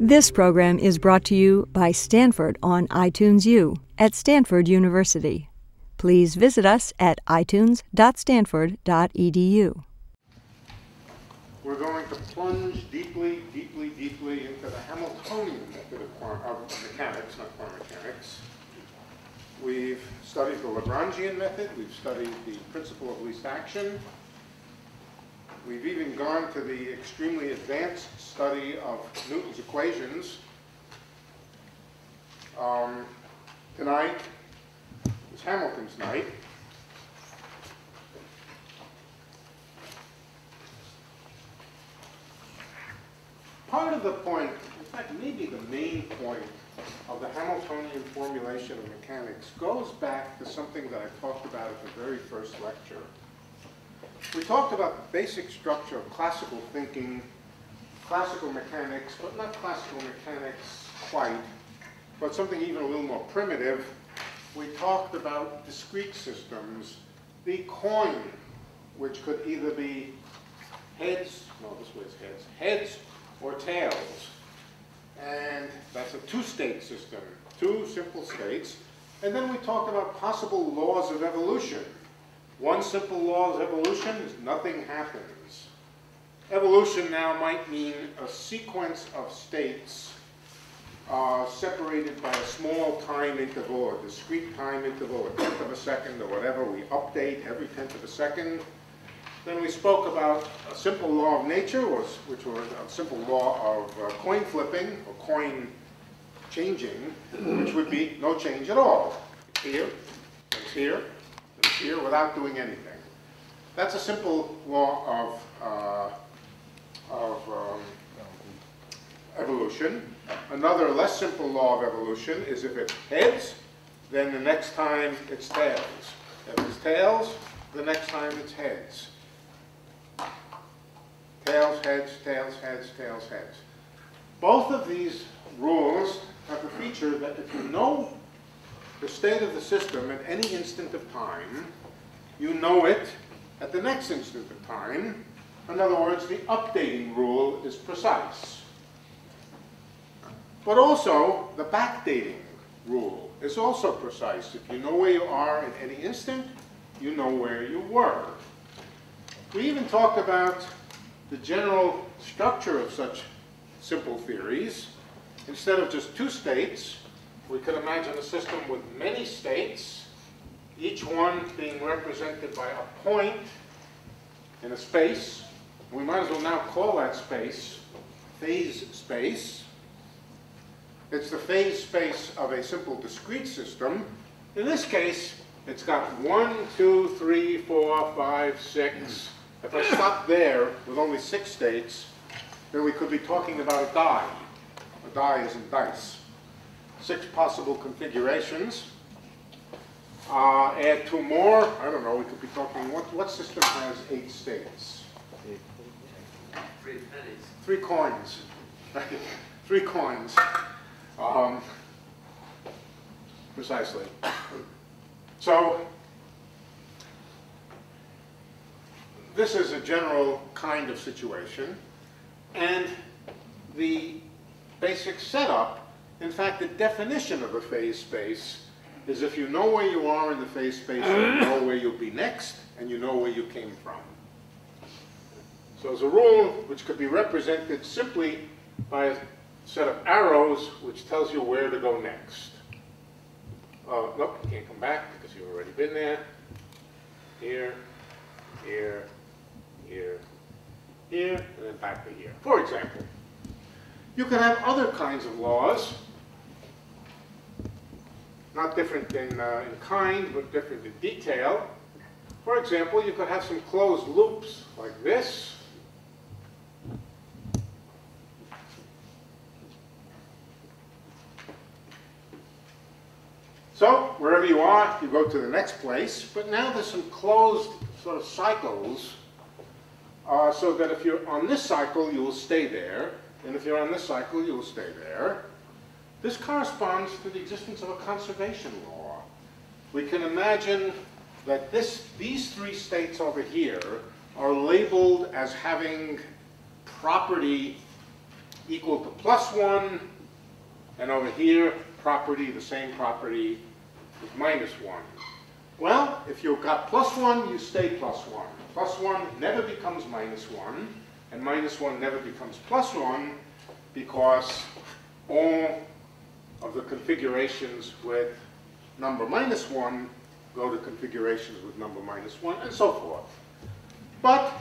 This program is brought to you by Stanford on iTunes U at Stanford University. Please visit us at itunes.stanford.edu. We're going to plunge deeply into the Hamiltonian method of mechanics, not quantum mechanics. We've studied the Lagrangian method. We've studied the principle of least action. We've even gone to the extremely advanced study of Newton's equations. Tonight is Hamilton's night. Part of the point, in fact, maybe the main point of the Hamiltonian formulation of mechanics goes back to something that I talked about at the very first lecture. We talked about the basic structure of classical thinking, classical mechanics, but not classical mechanics quite, but something even a little more primitive. We talked about discrete systems, the coin, which could either be heads, no, this way is heads, heads or tails. And that's a two-state system, two simple states. And then we talked about possible laws of evolution. One simple law of evolution is nothing happens. Evolution now might mean a sequence of states separated by a small time interval, a discrete time interval, a tenth of a second or whatever. We update every tenth of a second. Then we spoke about a simple law of nature, which was a simple law of coin flipping or coin changing, which would be no change at all. It's here, it's here, it's here without doing anything. That's a simple law of evolution. Another less simple law of evolution is if it's heads, then the next time it's tails. If it's tails, the next time it's heads. Tails, heads, tails, heads, tails, heads. Both of these rules have the feature that if you know the state of the system at any instant of time, you know it at the next instant of time. In other words, the updating rule is precise. But also, the backdating rule is also precise. If you know where you are at any instant, you know where you were. We even talked about the general structure of such simple theories. Instead of just two states, we could imagine a system with many states, each one being represented by a point in a space. We might as well now call that space phase space. It's the phase space of a simple discrete system. In this case, it's got 1, 2, 3, 4, 5, 6. If I stop there with only 6 states, then we could be talking about a die. A die is in dice. 6 possible configurations. Add 2 more. I don't know. We could be talking. What system has 8 states? 3 pennies. 3 coins. 3 coins. Precisely. So this is a general kind of situation, and the basic setup, in fact, the definition of a phase space is if you know where you are in the phase space, you know where you'll be next, and you know where you came from. So there's a rule which could be represented simply by a set of arrows which tells you where to go next. Nope, you can't come back because you've already been there. Here, here, here, here, and then back to here. For example, you could have other kinds of laws, not different in kind, but different in detail. For example, you could have some closed loops like this. So, wherever you are, you go to the next place, but now there's some closed sort of cycles, so that if you're on this cycle, you will stay there, and if you're on this cycle, you will stay there. This corresponds to the existence of a conservation law. We can imagine that these 3 states over here are labeled as having property equal to +1, and over here, property, the same property, is -1. Well, if you've got +1, you stay +1. +1 never becomes -1, and -1 never becomes +1, because all of the configurations with number -1 go to configurations with number -1, and so forth. But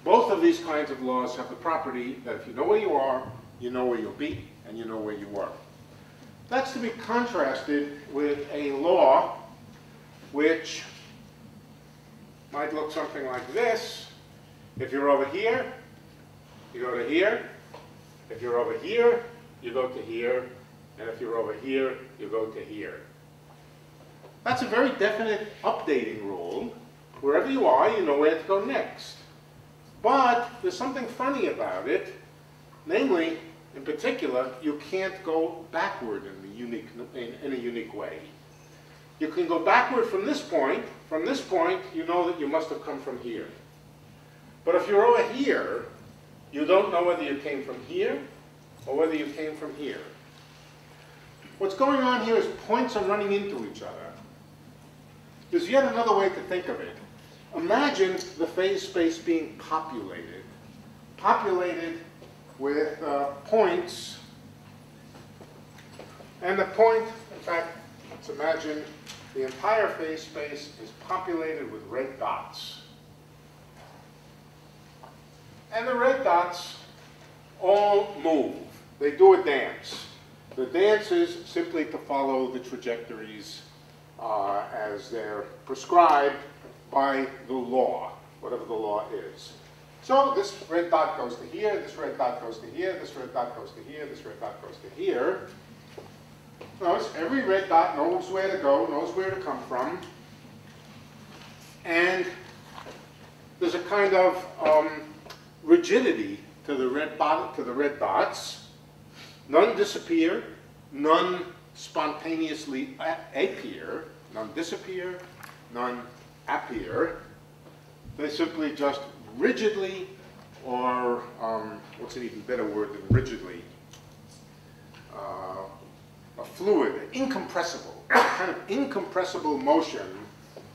both of these kinds of laws have the property that if you know where you are, you know where you'll be, and you know where you were. That's to be contrasted with a law which might look something like this. If you're over here, you go to here. If you're over here, you go to here. And if you're over here, you go to here. That's a very definite updating rule. Wherever you are, you know where to go next. But there's something funny about it. Namely, in particular, you can't go backward in a unique way. You can go backward from this point. From this point, you know that you must have come from here. But if you're over here, you don't know whether you came from here or whether you came from here. What's going on here is points are running into each other. There's yet another way to think of it. Imagine the phase space being populated. Populated with points. And the point, in fact, let's imagine the entire phase space is populated with red dots. And the red dots all move. They do a dance. The dance is simply to follow the trajectories as they're prescribed by the law, whatever the law is. So this red dot goes to here, this red dot goes to here, this red dot goes to here, this red dot goes to here. Notice every red dot knows where to go, knows where to come from. And there's a kind of rigidity to the red dots. None disappear, none spontaneously appear, none disappear, none appear. They simply just rigidly, or what's an even better word than rigidly? A fluid, incompressible, a kind of incompressible motion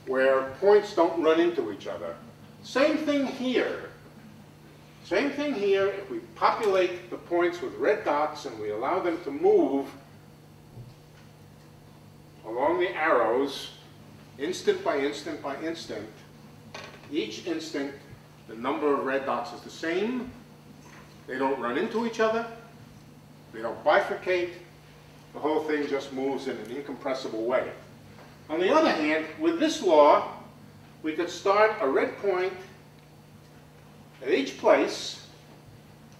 where points don't run into each other. Same thing here. Same thing here. If we populate the points with red dots and we allow them to move along the arrows, instant by instant by instant, each instant the number of red dots is the same. They don't run into each other. They don't bifurcate. The whole thing just moves in an incompressible way. On the other hand, with this law, we could start a red point at each place,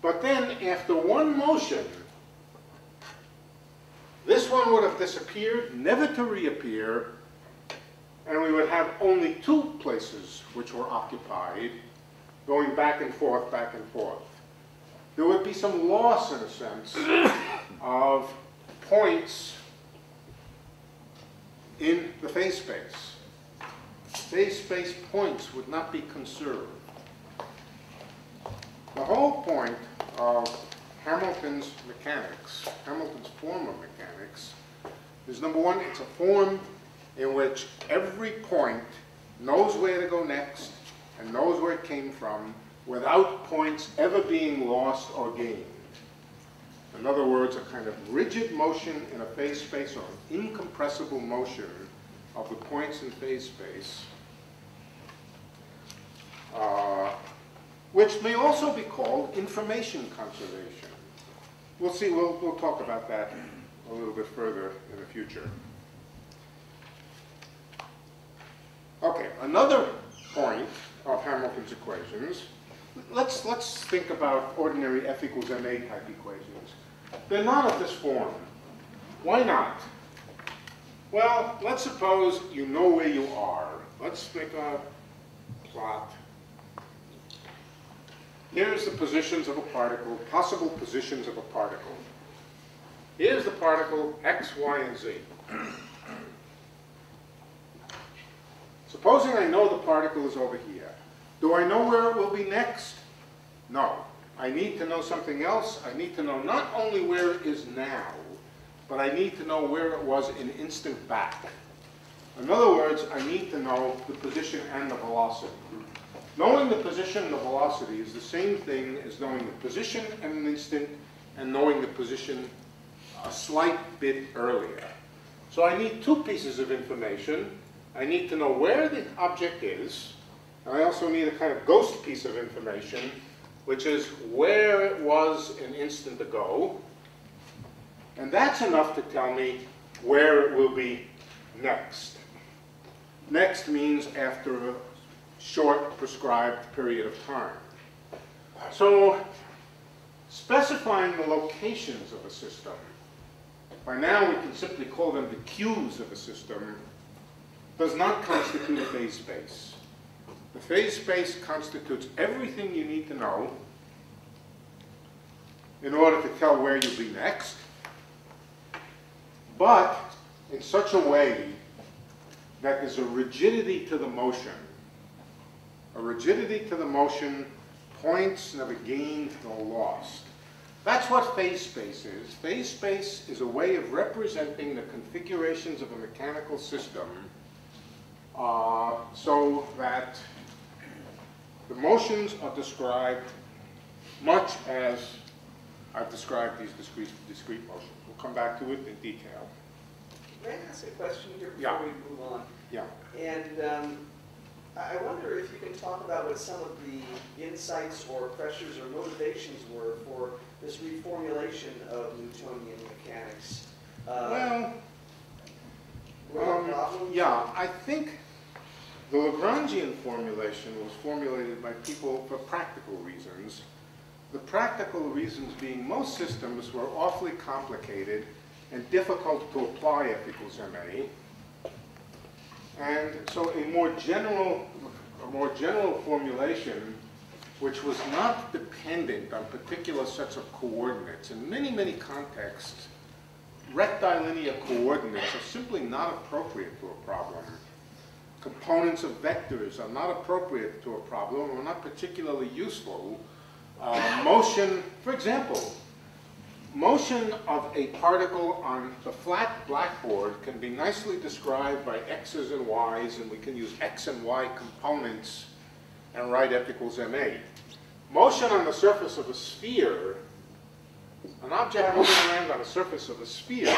but then after one motion, this one would have disappeared, never to reappear, and we would have only two places which were occupied, going back and forth, back and forth. There would be some loss, in a sense, of points in the phase space. Phase space points would not be conserved. The whole point of Hamilton's mechanics, Hamilton's form of mechanics, is number one, it's a form in which every point knows where to go next and knows where it came from without points ever being lost or gained. In other words, a kind of rigid motion in a phase space, or an incompressible motion of the points in phase space, which may also be called information conservation. We'll see, we'll talk about that a little bit further in the future. Okay, another point of Hamilton's equations, let's think about ordinary F equals ma type equations. They're not of this form. Why not? Well, let's suppose you know where you are. Let's make a plot. Here's the positions of a particle, possible positions of a particle. Here's the particle x, y, and z. Supposing I know the particle is over here. Do I know where it will be next? No. I need to know something else. I need to know not only where it is now, but I need to know where it was an instant back. In other words, I need to know the position and the velocity. Knowing the position and the velocity is the same thing as knowing the position at an instant and knowing the position a slight bit earlier. So I need two pieces of information. I need to know where the object is, and I also need a kind of ghost piece of information, which is where it was an instant ago. And that's enough to tell me where it will be next. Next means after a short prescribed period of time. So specifying the locations of a system, by now we can simply call them the Q's of a system, does not constitute a phase space. The phase space constitutes everything you need to know in order to tell where you'll be next, but in such a way that there's a rigidity to the motion. A rigidity to the motion, points never gained nor lost. That's what phase space is. Phase space is a way of representing the configurations of a mechanical system so that the motions are described much as I've described these discrete motions. We'll come back to it in detail. May I ask a question here before we move on? Yeah. And I wonder if you can talk about what some of the insights or pressures or motivations were for this reformulation of Newtonian mechanics. Yeah, I think the Lagrangian formulation was formulated by people for practical reasons. The practical reasons being most systems were awfully complicated and difficult to apply F equals ma. And so a more general formulation, which was not dependent on particular sets of coordinates. In many, many contexts, rectilinear coordinates are simply not appropriate to a problem. Components of vectors are not appropriate to a problem or not particularly useful. Motion, for example, motion of a particle on the flat blackboard can be nicely described by x's and y's, and we can use x and y components and write F equals ma. Motion on the surface of a sphere, an object moving around on the surface of a sphere,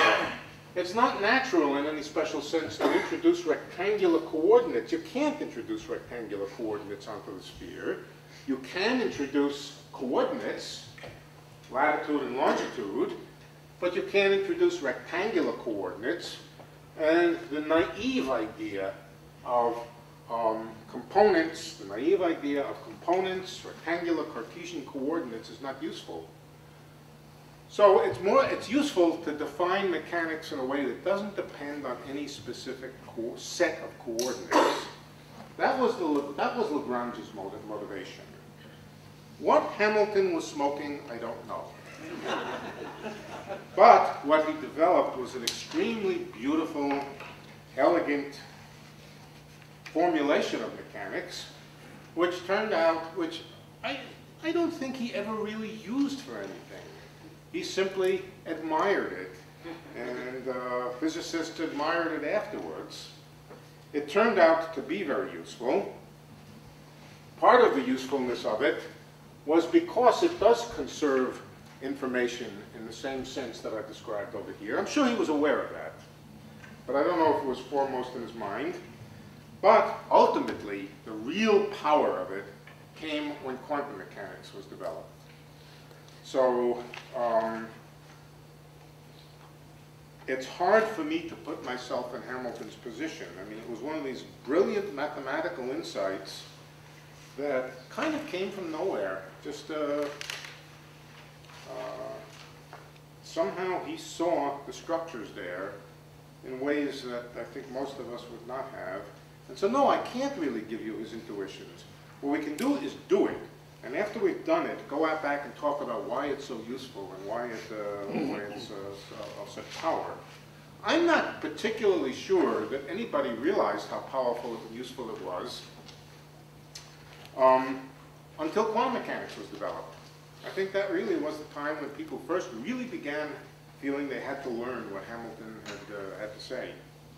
it's not natural in any special sense to introduce rectangular coordinates. You can't introduce rectangular coordinates onto the sphere. You can introduce coordinates, latitude and longitude, but you can't introduce rectangular coordinates. And the naive idea of components, rectangular Cartesian coordinates is not useful. So it's useful to define mechanics in a way that doesn't depend on any specific set of coordinates. That was Lagrange's motivation. What Hamilton was smoking, I don't know. But what he developed was an extremely beautiful, elegant formulation of mechanics, which I don't think he ever really used for anything. He simply admired it, and physicists admired it afterwards. It turned out to be very useful. Part of the usefulness of it was because it does conserve information in the same sense that I've described over here. I'm sure he was aware of that, but I don't know if it was foremost in his mind. But ultimately, the real power of it came when quantum mechanics was developed. So it's hard for me to put myself in Hamilton's position. I mean, it was one of these brilliant mathematical insights that kind of came from nowhere. Just somehow he saw the structures there in ways that I think most of us would not have. And so no, I can't really give you his intuitions. What we can do is do it. And after we've done it, go out back and talk about why it's so useful and why it's of such power. I'm not particularly sure that anybody realized how powerful and useful it was until quantum mechanics was developed. I think that really was the time when people first really began feeling they had to learn what Hamilton had to say.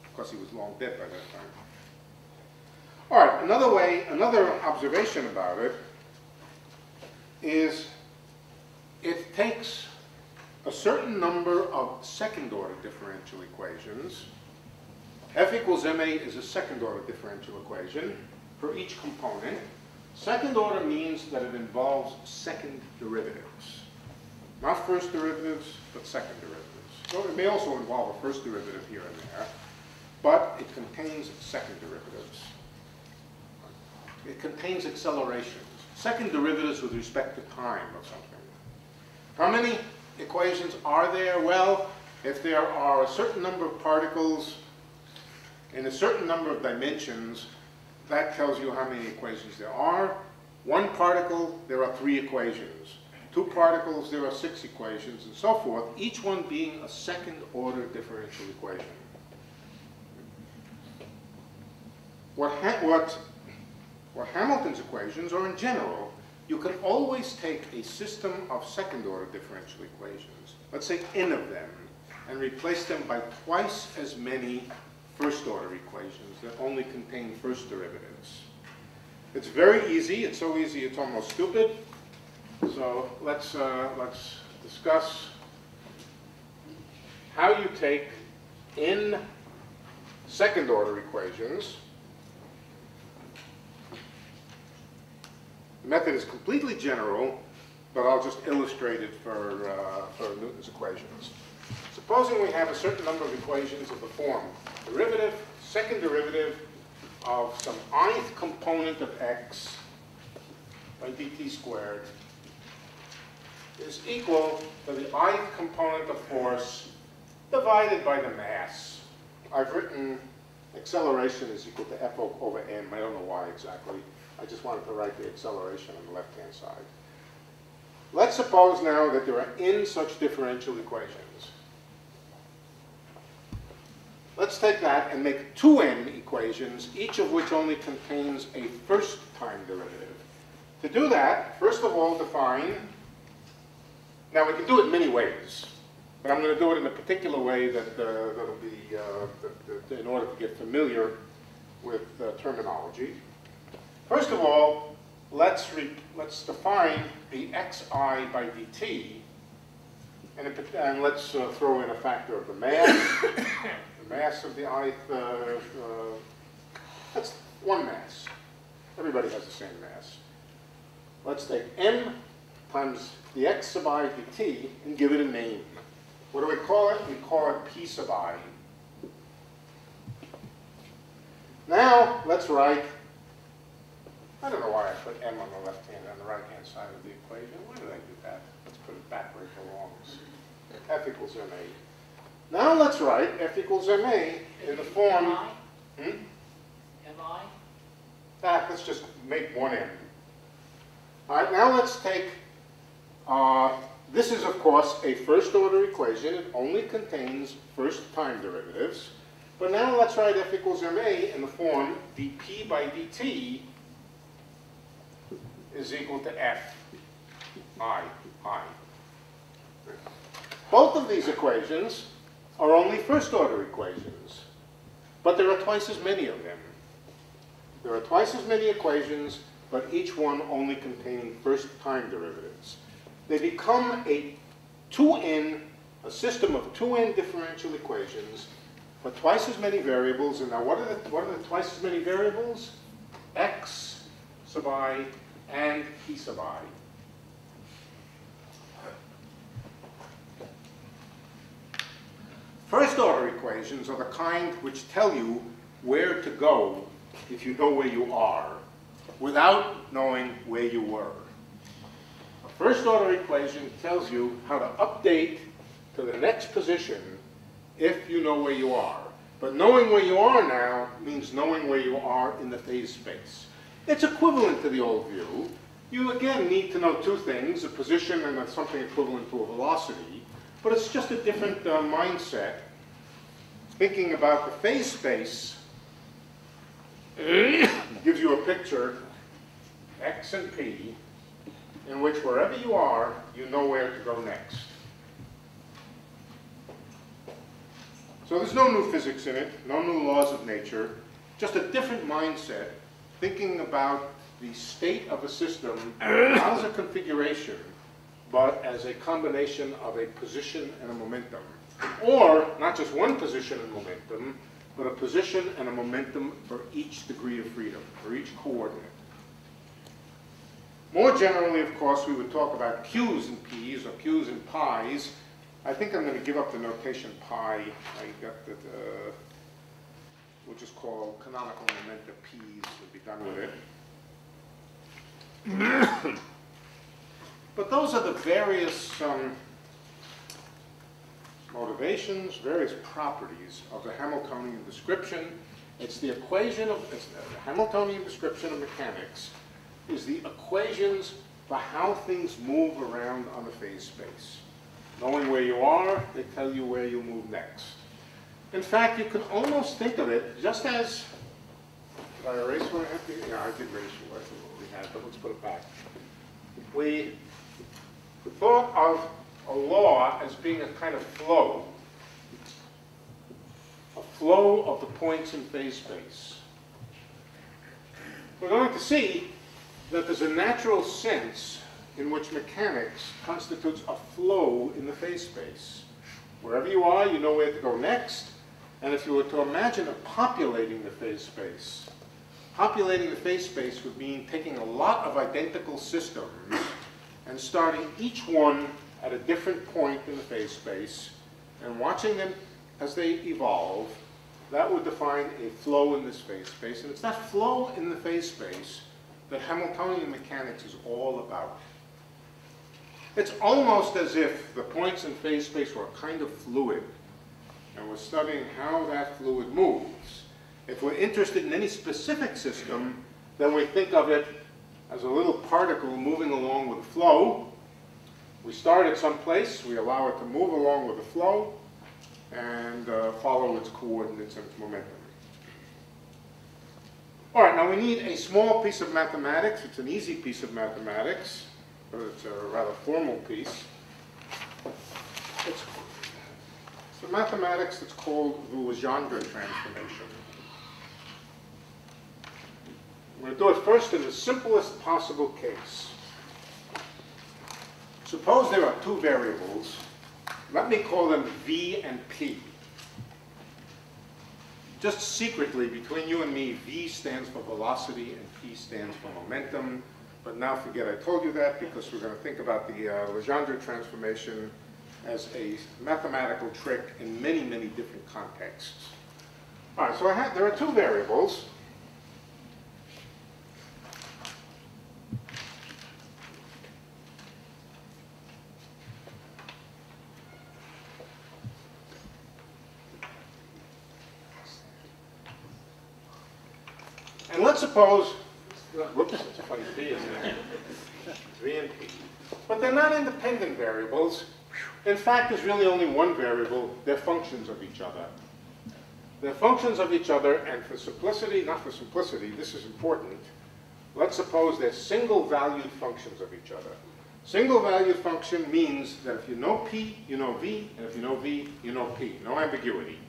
Of course, he was long dead by that time. All right, another observation about it is it takes a certain number of second-order differential equations. F equals ma is a second-order differential equation for each component. Second order means that it involves second derivatives. Not first derivatives, but second derivatives. So it may also involve a first derivative here and there, but it contains second derivatives. It contains accelerations, second derivatives with respect to time of something. How many equations are there? Well, if there are a certain number of particles in a certain number of dimensions, that tells you how many equations there are. One particle, there are 3 equations. 2 particles, there are 6 equations, and so forth, each one being a second-order differential equation. What Hamilton's equations are in general, you can always take a system of second-order differential equations, let's say n of them, and replace them by twice as many first-order equations that only contain first derivatives. It's very easy. It's so easy it's almost stupid. So let's discuss how you take n second-order equations. The method is completely general, but I'll just illustrate it for Newton's equations. Supposing we have a certain number of equations of the form derivative, second derivative of some ith component of x by dt squared is equal to the ith component of force divided by the mass. I've written acceleration is equal to f over m. I don't know why exactly. I just wanted to write the acceleration on the left-hand side. Let's suppose now that there are n such differential equations. Let's take that and make 2n equations, each of which only contains a first time derivative. To do that, first of all define, now we can do it many ways, but I'm going to do it in a particular way that'll be, in order to get familiar with terminology. First of all, let's define the xi by dt, and let's throw in a factor of the mass. The mass of the ith, that's one mass. Everybody has the same mass. Let's take m times the x sub I dt and give it a name. What do we call it? We call it p sub I. Now, let's write, I don't know why I put m on the left-hand, on the right-hand side of the equation. Why did I do that? Let's put it back where it belongs. F equals ma. Now let's write f equals ma in the form... Mi? Let's just make one m. All right, now let's take... this is, of course, a first-order equation. It only contains first-time derivatives. But now let's write f equals ma in the form dp by dt is equal to f I. Both of these equations are only first-order equations, but there are twice as many of them. There are twice as many equations, but each one only containing first-time derivatives. They become a system of 2n differential equations for twice as many variables. And now what are the twice as many variables? X sub I and p sub I. First-order equations are the kind which tell you where to go if you know where you are, without knowing where you were. A first-order equation tells you how to update to the next position if you know where you are. But knowing where you are now means knowing where you are in the phase space. It's equivalent to the old view. You, again, need to know two things, a position and something equivalent to a velocity. But it's just a different mindset. Thinking about the phase space gives you a picture, x and p, in which wherever you are, you know where to go next. So there's no new physics in it, no new laws of nature, just a different mindset, thinking about the state of a system not as a configuration, but as a combination of a position and a momentum. Or not just one position and momentum, but a position and a momentum for each degree of freedom, for each coordinate. More generally, of course, we would talk about Q's and P's, or Q's and Pi's. I think I'm going to give up the notation pi. I got that, we'll just call canonical momenta P's and be done with it. But those are the various motivations, various properties of the Hamiltonian description. It's the equation of, the Hamiltonian description of mechanics is the equations for how things move around on a phase space. Knowing where you are, they tell you where you move next. In fact, you can almost think of it just as, did I erase what I had to? Yeah, I did erase what we had, but let's put it back. We thought of a law as being a kind of flow. A flow of the points in phase space. We're going to see that there's a natural sense in which mechanics constitutes a flow in the phase space. Wherever you are, you know where to go next. And if you were to imagine populating the phase space, populating the phase space would mean taking a lot of identical systems and starting each one at a different point in the phase space and watching them as they evolve. That would define a flow in this phase space. And it's that flow in the phase space that Hamiltonian mechanics is all about. It's almost as if the points in phase space were a kind of fluid, and we're studying how that fluid moves. If we're interested in any specific system, then we think of it as a little particle moving along with the flow. We start at some place, we allow it to move along with the flow, and follow its coordinates and its momentum. All right, now we need a small piece of mathematics. It's an easy piece of mathematics, but it's a rather formal piece. It's the mathematics that's called the Legendre transformation. I'm going to do it first in the simplest possible case. Suppose there are two variables. Let me call them V and P. Just secretly, between you and me, V stands for velocity and P stands for momentum. But now forget I told you that, because we're going to think about the Legendre transformation as a mathematical trick in many, many different contexts. All right, so there are two variables. And let's suppose, whoops, it's a funny P, isn't it? V and P. But they're not independent variables. In fact, there's really only one variable. They're functions of each other. They're functions of each other, and for simplicity, not for simplicity, this is important. Let's suppose they're single-valued functions of each other. Single-valued function means that if you know P, you know V, and if you know V, you know P. No ambiguity.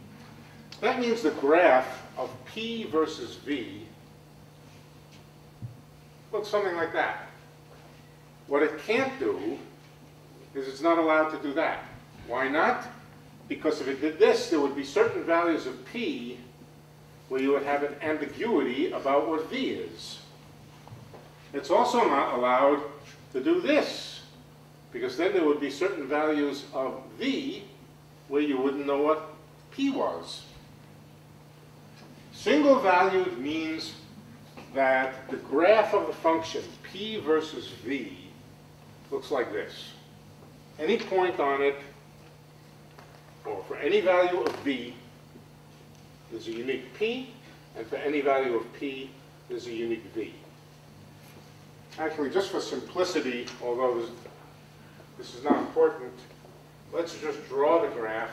That means the graph of P versus V looks something like that. What it can't do is it's not allowed to do that. Why not? Because if it did this, there would be certain values of P where you would have an ambiguity about what V is. It's also not allowed to do this, because then there would be certain values of V where you wouldn't know what P was. Single valued means that the graph of the function, P versus V, looks like this. Any point on it, or for any value of V, there's a unique P, and for any value of P, there's a unique V. Actually, just for simplicity, although this is not important, let's just draw the graph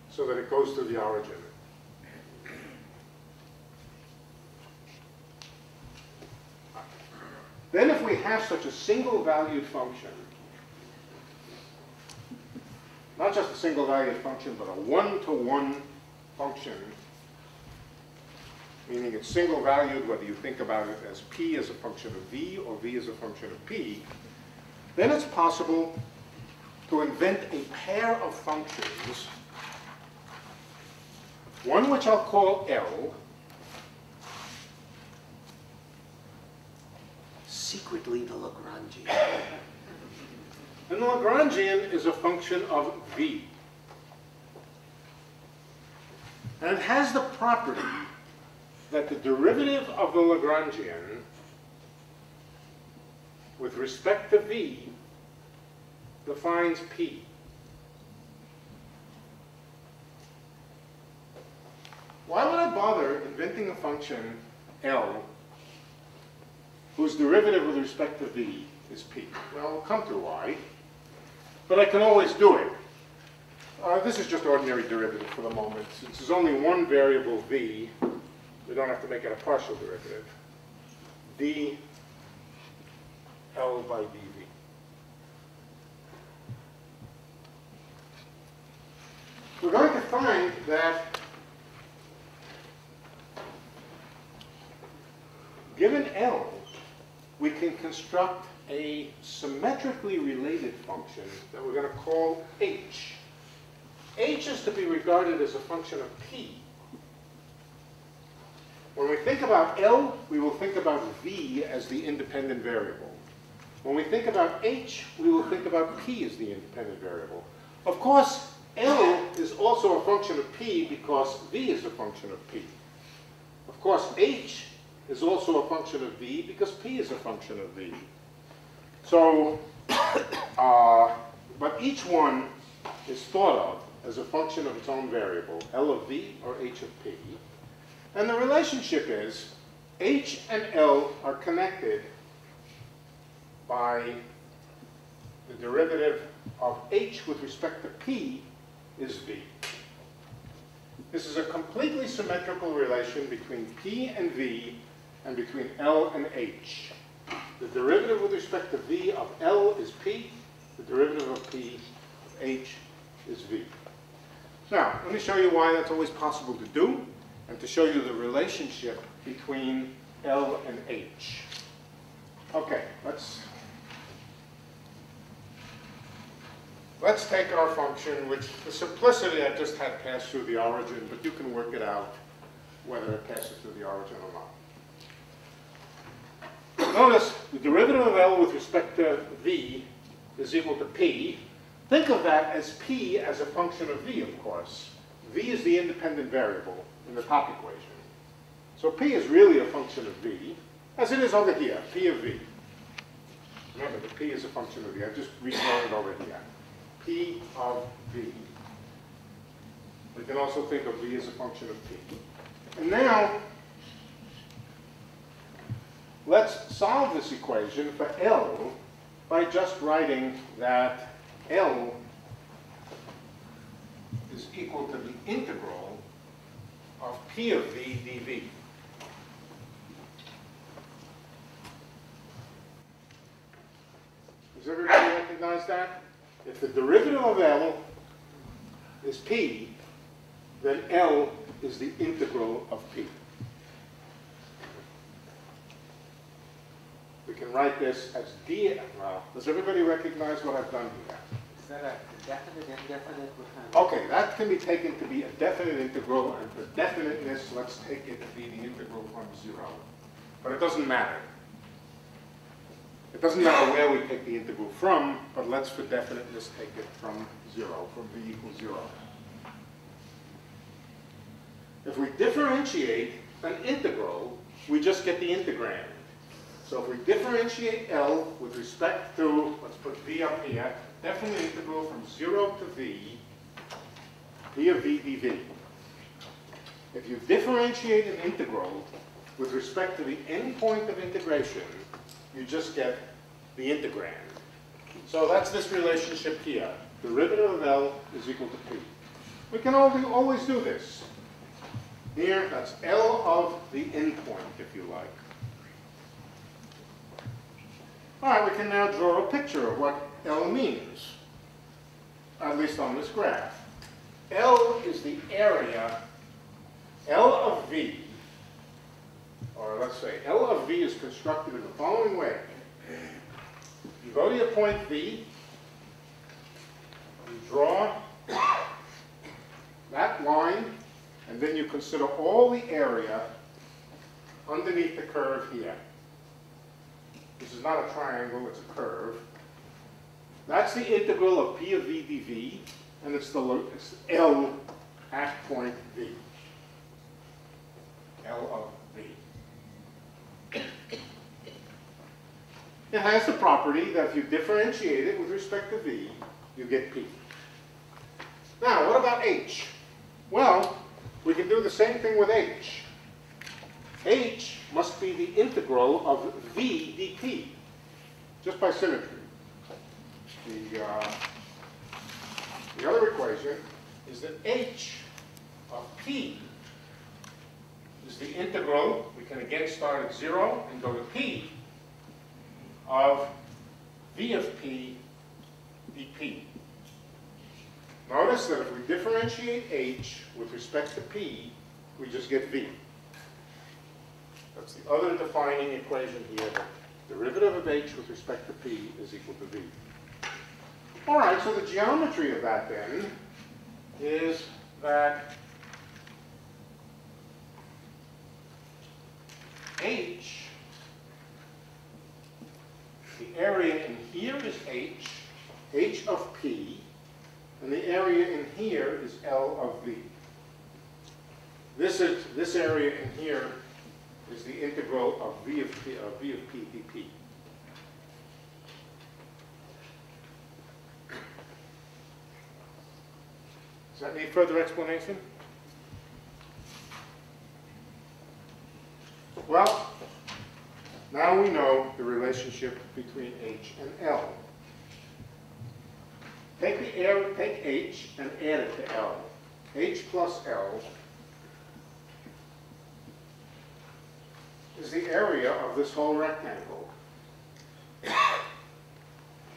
so that it goes to the origin. then if we have such a single-valued function, not just a single-valued function, but a one-to-one function, meaning it's single-valued whether you think about it as p as a function of v or v as a function of p, then it's possible to invent a pair of functions, one which I'll call L, secretly the Lagrangian. And the Lagrangian is a function of v. And it has the property that the derivative of the Lagrangian with respect to v defines p. Why would I bother inventing a function L whose derivative with respect to v is p? Well, we'll come to why, but I can always do it. This is just ordinary derivative for the moment. Since there's only one variable v, we don't have to make it a partial derivative. d L by dv. We're going to find that given L, we can construct a symmetrically related function that we're going to call h. H is to be regarded as a function of p. When we think about L, we will think about v as the independent variable. When we think about h, we will think about p as the independent variable. Of course, L is also a function of p because v is a function of p. Of course, h is also a function of v because p is a function of v. So, but each one is thought of as a function of its own variable, L of v or h of p. And the relationship is h and L are connected by the derivative of h with respect to p is v. This is a completely symmetrical relation between p and v and between L and h. The derivative with respect to v of L is p. The derivative of p of h is v. Now, let me show you why that's always possible to do, and to show you the relationship between L and h. Okay, let's take our function, which for simplicity I just had passed through the origin, but you can work it out whether it passes through the origin or not. Notice the derivative of L with respect to v is equal to p. Think of that as p as a function of v, of course. V is the independent variable in the top equation. So p is really a function of v, as it is over here, p of v. Remember, the p is a function of v. I've just rewrote it over here. P of v. We can also think of v as a function of p. And now, let's solve this equation for L by just writing that L is equal to the integral of p of v dv. Does everybody recognize that? If the derivative of L is p, then L is the integral of p. We can write this as d. Well, does everybody recognize what I've done here? Is that a definite, indefinite? Okay, that can be taken to be a definite integral, and for definiteness, let's take it to be the integral from 0. But it doesn't matter. It doesn't matter where we take the integral from, but let's, for definiteness, take it from 0, from v equals 0. If we differentiate an integral, we just get the integrand. So if we differentiate L with respect to, let's put v up here, definite integral from 0 to v, p of v dv. If you differentiate an integral with respect to the endpoint of integration, you just get the integrand. So that's this relationship here. Derivative of L is equal to p. We can always do this. Here, that's L of the endpoint, if you like. All right, we can now draw a picture of what L means, at least on this graph. L is the area, L of V, or let's say L of V is constructed in the following way. You go to your point V, you draw that line, and then you consider all the area underneath the curve here. This is not a triangle, it's a curve. That's the integral of P of V dV, and it's L at point V. L of V. It has the property that if you differentiate it with respect to V, you get P. Now, what about H? Well, we can do the same thing with H. H must be the integral of V dt, just by symmetry. The other equation is that H of P is the integral, we can again start at 0 and go to P, of V of P dP. Notice that if we differentiate H with respect to P, we just get V. That's the other defining equation here. The derivative of H with respect to P is equal to V. All right, so the geometry of that then is that H, the area in here is H of P, and the area in here is L of V. This area in here is the integral of V of P dP. Does that need further explanation? Well, now we know the relationship between H and L. Take H and add it to L. H plus L is the area of this whole rectangle.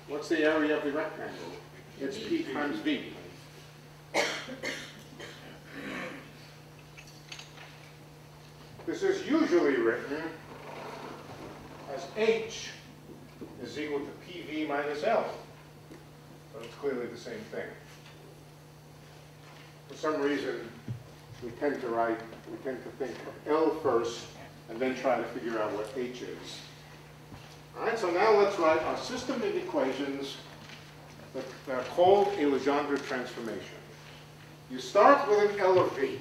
What's the area of the rectangle? It's P times V. This is usually written as H is equal to PV minus L. But it's clearly the same thing. For some reason, we tend to think of L first and then try to figure out what H is. All right, so now let's write our system of equations that are called a Legendre transformation. You start with an L of V.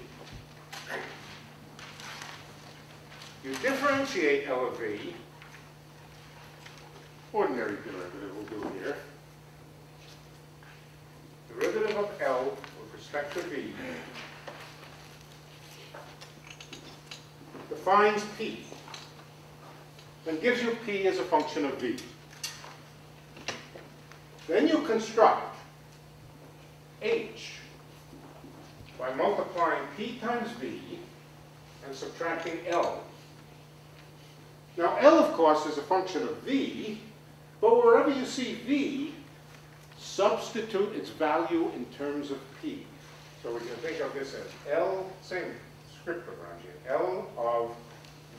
You differentiate L of V, ordinary derivative we'll do here. Derivative of L with respect to V defines P, and gives you P as a function of V. Then you construct H by multiplying P times V and subtracting L. Now L, of course, is a function of V, but wherever you see V, substitute its value in terms of P. So we can think of this as L, same script around here, L of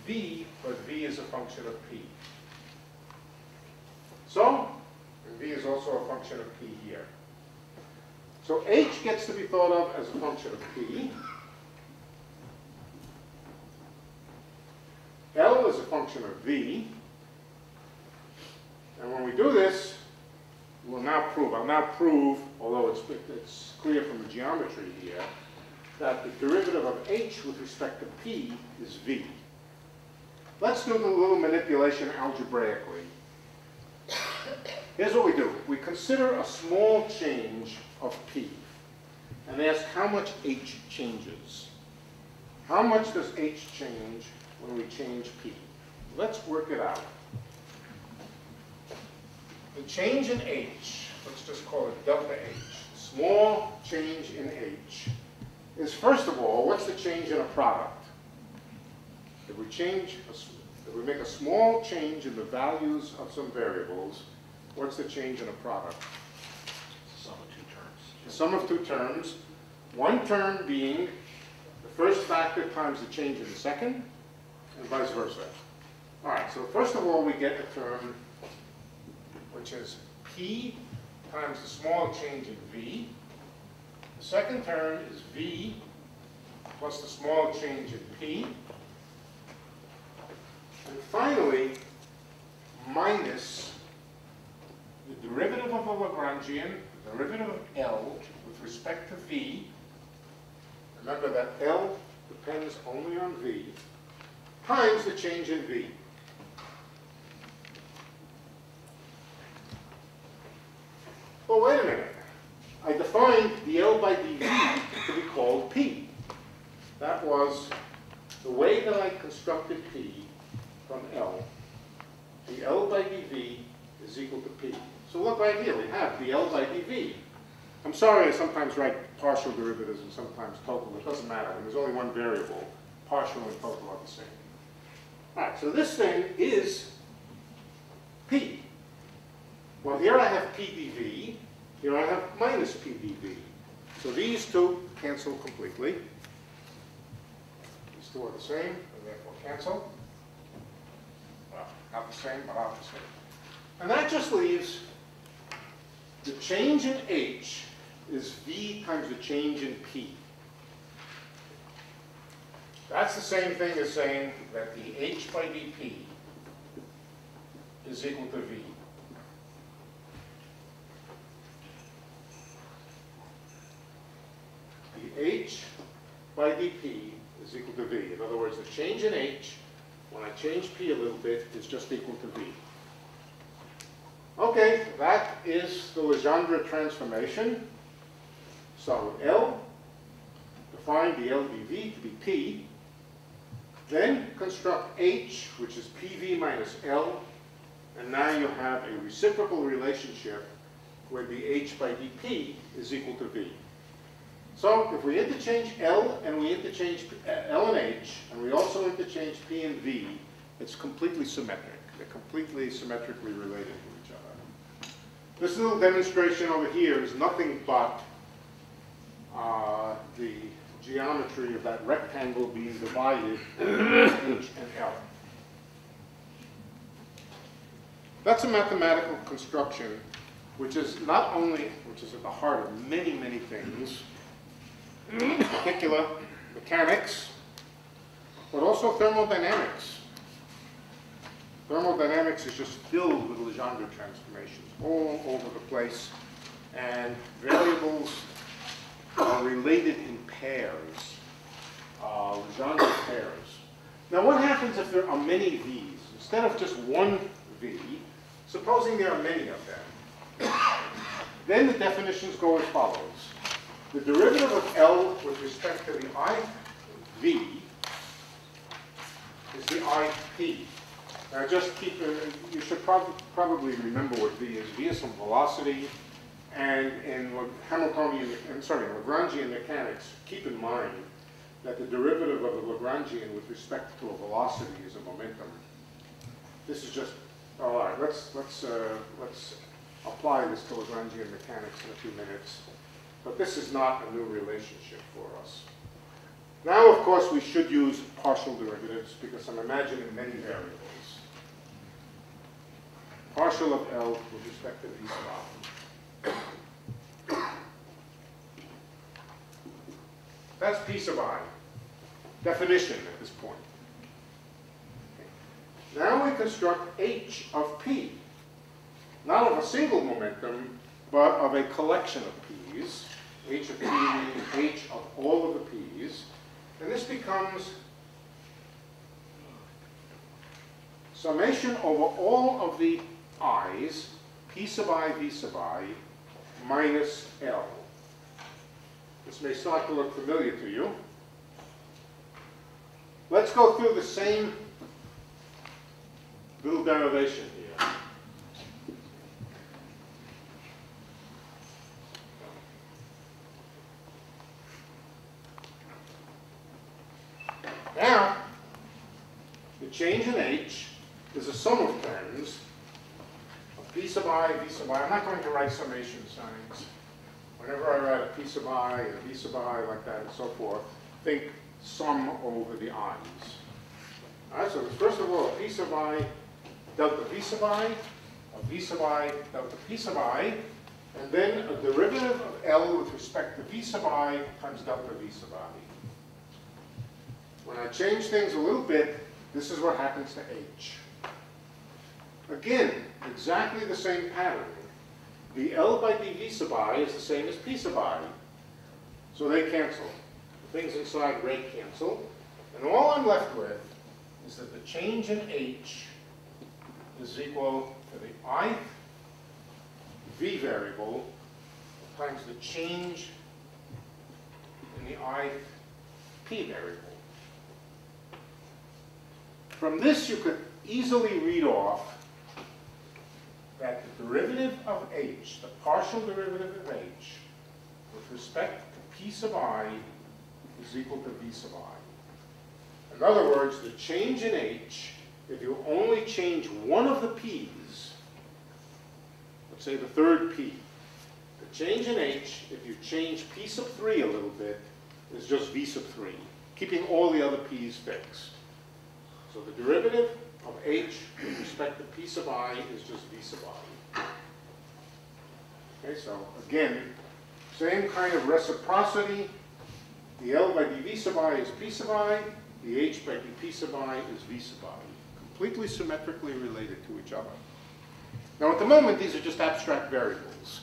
V, but V is a function of P. So, and V is also a function of P here. So H gets to be thought of as a function of P. L is a function of V. And when we do this, I'll now prove, although it's clear from the geometry here, that the derivative of H with respect to P is V. Let's do the little manipulation algebraically. Here's what we do. We consider a small change of P and ask how much H changes. How much does H change when we change P? Let's work it out. The change in H, let's just call it delta H, small change in H, is first of all, what's the change in a product? If we change If we make a small change in the values of some variables, what's the change in a product? Sum of two terms. The sum of two terms, one term being the first factor times the change in the second, and vice versa. All right, so first of all, we get a term which is P times the small change in V. The second term is V plus the small change in P. And finally, minus the derivative of a Lagrangian, the derivative of L with respect to V. Remember that L depends only on V, times the change in V. Well, wait a minute. I defined the L by dV to be called P. That was the way that I constructed P from L. The L by dV is equal to P. So look right here, we have the L by dV. I'm sorry I sometimes write partial derivatives and sometimes total. It doesn't matter. When there's only one variable, partial and total are the same. All right, so this thing is P. Well, here I have P dV. Here I have minus P dV. So these two cancel completely. These two are the same, and therefore cancel. Well, not the same, but not the same. And that just leaves the change in H is V times the change in P. That's the same thing as saying that the H by dP is equal to V. The H by dP is equal to V. In other words, the change in H, when I change P a little bit, is just equal to V. Okay, that is the Legendre transformation. So L, define the L dV to be P, then construct H, which is PV minus L, and now you have a reciprocal relationship where the H by dP is equal to V. So if we interchange L and we interchange L and H, and we also interchange P and V, it's completely symmetric. They're completely symmetrically related to each other. This little demonstration over here is nothing but the geometry of that rectangle being divided into H and L. That's a mathematical construction which is not only, which is at the heart of many, many things, in particular mechanics, but also thermodynamics. Thermodynamics is just filled with Legendre transformations all over the place, and variables are related in pairs, Legendre pairs. Now what happens if there are many V's? Instead of just one V, supposing there are many of them, then the definitions go as follows. The derivative of L with respect to the IV is the IP. Now just keep, you should probably remember what V is. V is some velocity, and in Hamiltonian, Lagrangian mechanics, keep in mind that the derivative of a Lagrangian with respect to a velocity is a momentum. This is just, all right, let's apply this to Lagrangian mechanics in a few minutes. But this is not a new relationship for us. Now, of course, we should use partial derivatives because I'm imagining many variables. Partial of L with respect to V sub I. That's P sub I. Definition at this point. Now we construct H of P. Not of a single momentum, but of a collection of P's. H of P means H of all of the P's. And this becomes summation over all of the I's, P sub I, V sub I, minus L. This may start to look familiar to you. Let's go through the same little derivation here. change in h is a sum of terms of p sub I, v sub I. I'm not going to write summation signs. Whenever I write a p sub I and a v sub I like that and so forth, think sum over the i's. All right, so first of all, a p sub I delta v sub I, a v sub I delta p sub I, and then a derivative of L with respect to v sub I times delta v sub I. When I change things a little bit, this is what happens to h. Again, exactly the same pattern. The L by dv sub I is the same as p sub I. So they cancel. The things inside rate cancel. And all I'm left with is that the change in h is equal to the ith v variable times the change in the ith p variable. From this, you could easily read off that the derivative of h, the partial derivative of h, with respect to p sub I is equal to v sub I. In other words, the change in h, if you only change one of the p's, let's say the third p, the change in h, if you change p sub 3 a little bit, is just v sub 3, keeping all the other p's fixed. So the derivative of h with respect to p sub I is just v sub I. Okay, so again, same kind of reciprocity. The L by dv sub I is p sub I. The h by dp sub I is v sub I. Completely symmetrically related to each other. Now at the moment, these are just abstract variables.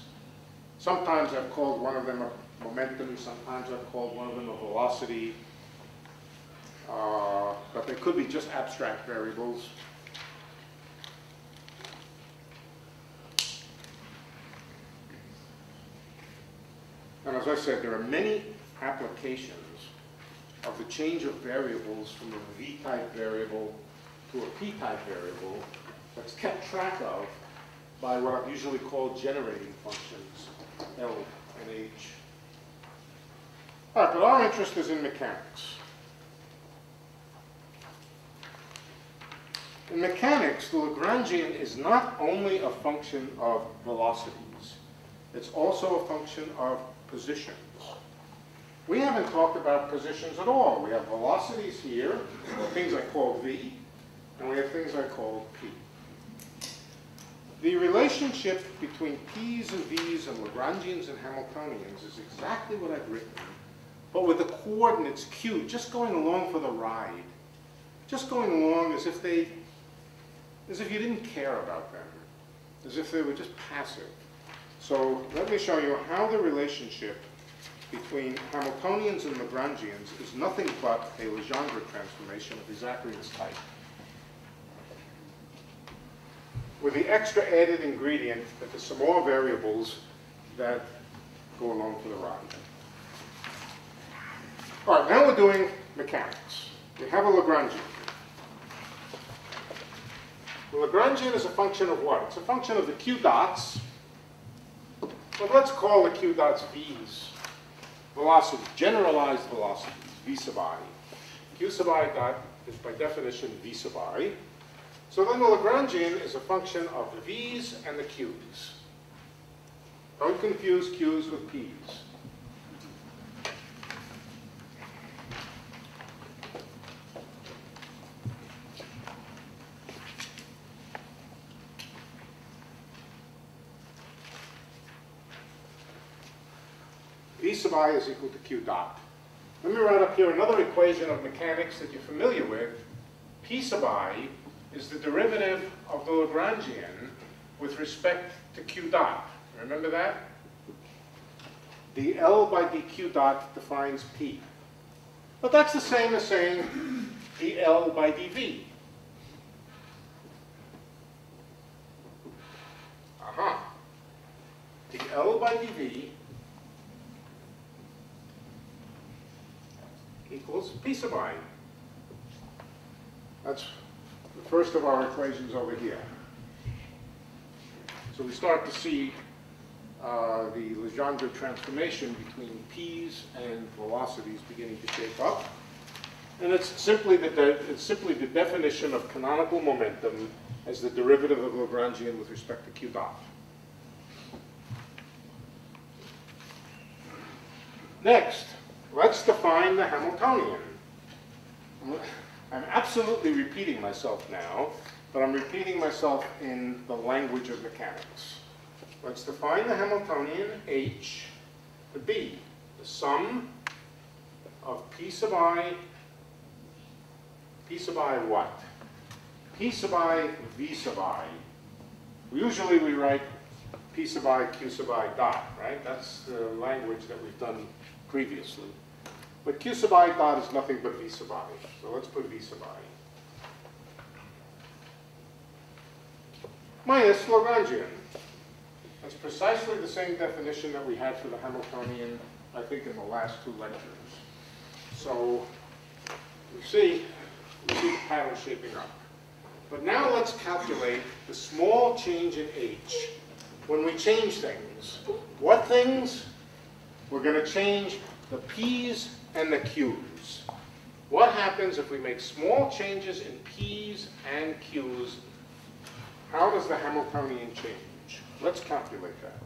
Sometimes I've called one of them a momentum. Sometimes I've called one of them a velocity. But they could be just abstract variables. And as I said, there are many applications of the change of variables from a v-type variable to a p-type variable that's kept track of by what I've usually called generating functions, L and H. All right, but our interest is in mechanics. In mechanics, the Lagrangian is not only a function of velocities, it's also a function of positions. We haven't talked about positions at all. We have velocities here, things I call v, and we have things I call p. The relationship between p's and v's and Lagrangians and Hamiltonians is exactly what I've written, but with the coordinates q, just going along for the ride. Just going along as if you didn't care about them, as if they were just passive. So let me show you how the relationship between Hamiltonians and Lagrangians is nothing but a Legendre transformation of exactly this type, with the extra added ingredient that there's some more variables that go along for the ride. All right, now we're doing mechanics. We have a Lagrangian. The Lagrangian is a function of what? It's a function of the q dots. But let's call the q dots v's. Velocity, generalized velocities, v sub I. Q sub I dot is by definition v sub I. So then the Lagrangian is a function of the v's and the q's. Don't confuse q's with p's. V sub I is equal to q dot. Let me write up here another equation of mechanics that you're familiar with. P sub I is the derivative of the Lagrangian with respect to q dot. Remember that? The L by dq dot defines P. But that's the same as saying the L by dv. The L by dv equals P sub I. That's the first of our equations over here. So we start to see the Legendre transformation between p's and velocities beginning to shape up. And it's simply the definition of canonical momentum as the derivative of Lagrangian with respect to q dot. Next, let's define the Hamiltonian. I'm absolutely repeating myself now, but I'm repeating myself in the language of mechanics. Let's define the Hamiltonian H to be the sum of P sub I what? P sub I, V sub I. Usually we write P sub I, Q sub I dot, right? That's the language that we've done previously. But Q sub I dot is nothing but V sub I. So let's put V sub I. Minus Lagrangian. That's precisely the same definition that we had for the Hamiltonian, I think, in the last two lectures. So we see the pattern shaping up. But now let's calculate the small change in H when we change things. What things? We're going to change the P's and the Q's. What happens if we make small changes in P's and Q's? How does the Hamiltonian change? Let's calculate that.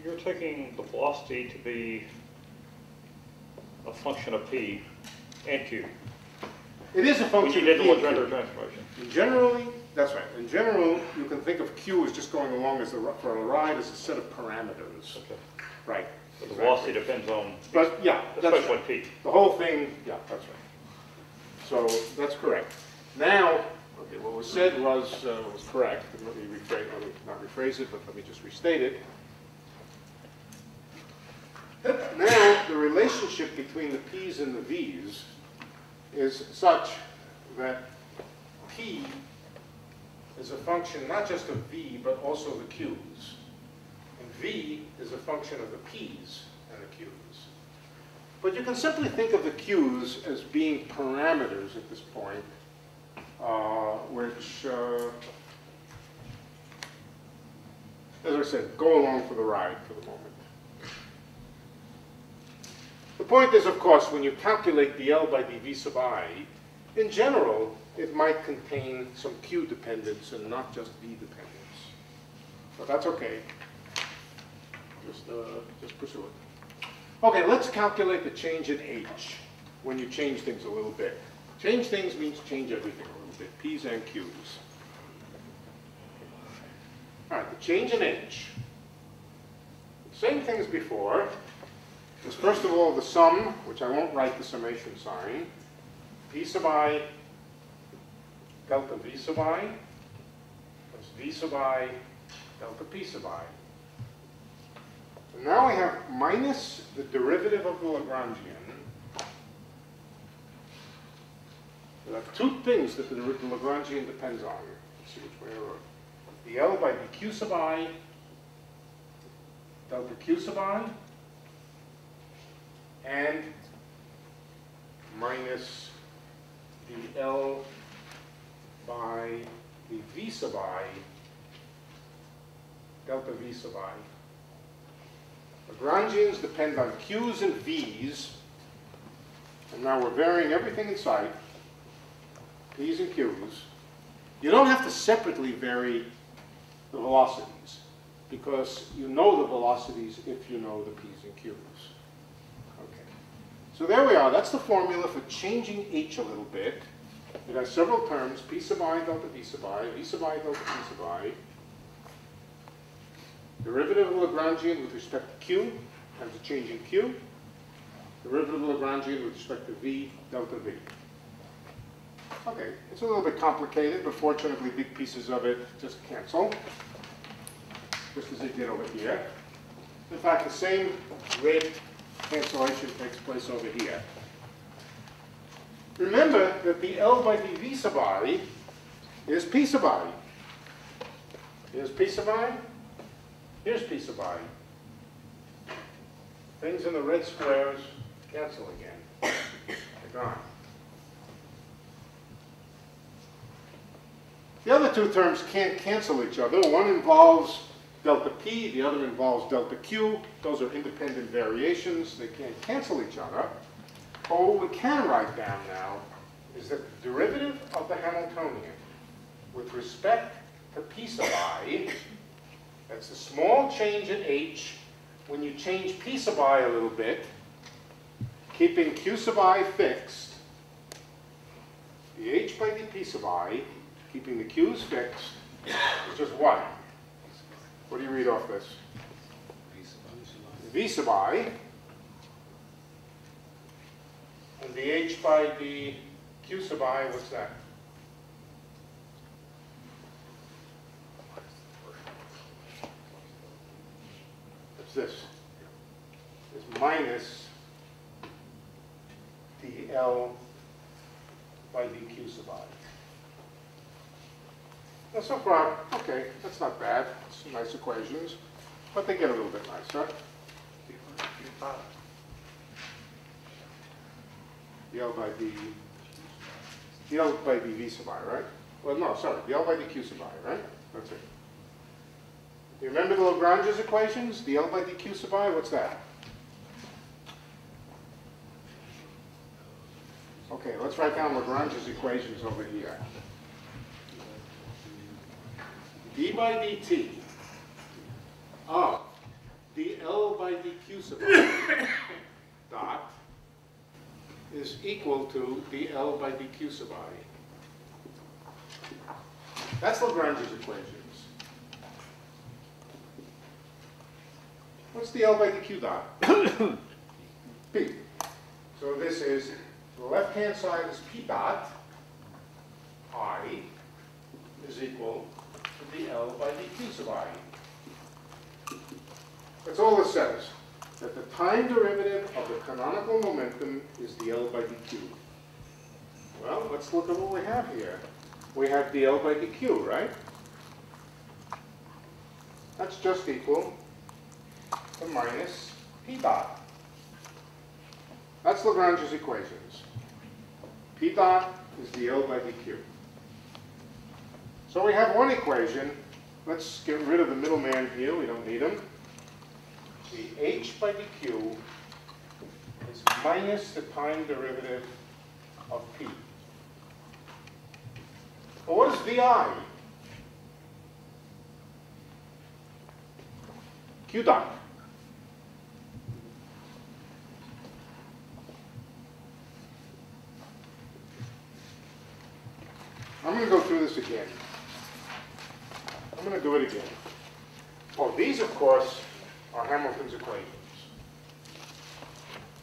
You're taking the velocity to be a function of P and Q. It is a function When you did the of P and Legendre Q. transformation. Generally, that's right. In general, you can think of Q as just going along as for a ride as a set of parameters. Okay. Right. But the velocity depends on, But yeah, that's especially right. P. The whole thing, yeah, that's right. So that's correct. Now, okay, what was said was correct. Let me not rephrase it, but let me just restate it. Now, the relationship between the P's and the V's is such that P is a function not just of V, but also the Q's. And V is a function of the P's and the Q's. But you can simply think of the Q's as being parameters at this point, which, as I said, go along for the ride for the moment. The point is, of course, when you calculate dl by dv sub I, in general, it might contain some Q dependence and not just V dependence. But that's okay. Just pursue it. Okay, let's calculate the change in H when you change things a little bit. Change things means change everything a little bit, P's and Q's. All right, the change in H. Same thing as before. Is first of all the sum, which I won't write the summation sign, P sub I delta V sub I plus V sub I delta P sub I. And now I have minus the derivative of the Lagrangian. There are two things that the Lagrangian depends on. Let's see which way I wrote. dl by dq sub I delta q sub I and minus dl by the v sub I delta v sub I. Lagrangians depend on q's and v's, and now we're varying everything in sight, p's and q's. You don't have to separately vary the velocities, because you know the velocities if you know the p's and q's. Okay. So there we are. That's the formula for changing h a little bit. It has several terms, p sub I delta v sub I, v sub I delta p sub I. Derivative of Lagrangian with respect to q times a change in q. Derivative of Lagrangian with respect to v delta v. Okay, it's a little bit complicated, but fortunately big pieces of it just cancel, just as they did over here. In fact, the same rate cancellation takes place over here. Remember that the L by dv sub I is p sub I. Here's p sub I. Here's p sub I. Things in the red squares cancel again. They're gone. The other two terms can't cancel each other. One involves delta p, the other involves delta q. Those are independent variations. They can't cancel each other. But what we can write down now is that the derivative of the Hamiltonian with respect to p sub I, that's a small change in h when you change p sub I a little bit, keeping q sub I fixed, the h by dp sub I, keeping the q's fixed, is just what? What do you read off this? V sub I, and the h by the q sub I, what's that? What's this? It's minus dl by dq sub I. Now so far, okay, that's not bad. Some nice equations, but they get a little bit nicer. dl by dv sub I, right? Well, no, sorry, dl by dq sub I, right? That's it. You remember the Lagrange's equations? dl by dq sub I, what's that? Okay, let's write down Lagrange's equations over here. d by dt of dl by dq sub I dot is equal to dl by dq sub I. That's Lagrange's equations. What's dl by dq dot? P. So this is, the left-hand side is p dot I is equal to dl by dq sub I. That's all it says. That the time derivative of the canonical momentum is dl by dq. Well, let's look at what we have here. We have dl by dq, right? That's just equal to minus p dot. That's Lagrange's equations. P dot is dl by dq. So we have one equation. Let's get rid of the middleman here. We don't need him. The h by dq is minus the time derivative of p. But what is vi? Q dot. I'm going to go through this again. I'm going to do it again. Oh, these, of course, are Hamilton's equations.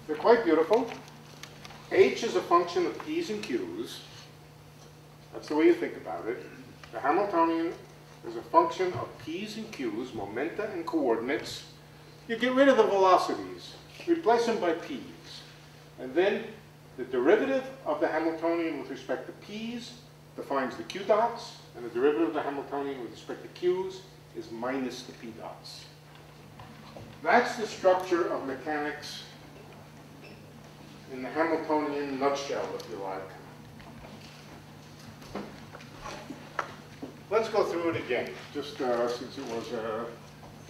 They're quite beautiful. H is a function of p's and q's. That's the way you think about it. The Hamiltonian is a function of p's and q's, momenta and coordinates. You get rid of the velocities. Replace them by p's. And then the derivative of the Hamiltonian with respect to p's defines the q dots, and the derivative of the Hamiltonian with respect to q's is minus the p dots. That's the structure of mechanics in the Hamiltonian nutshell, if you like. Let's go through it again, just since it was a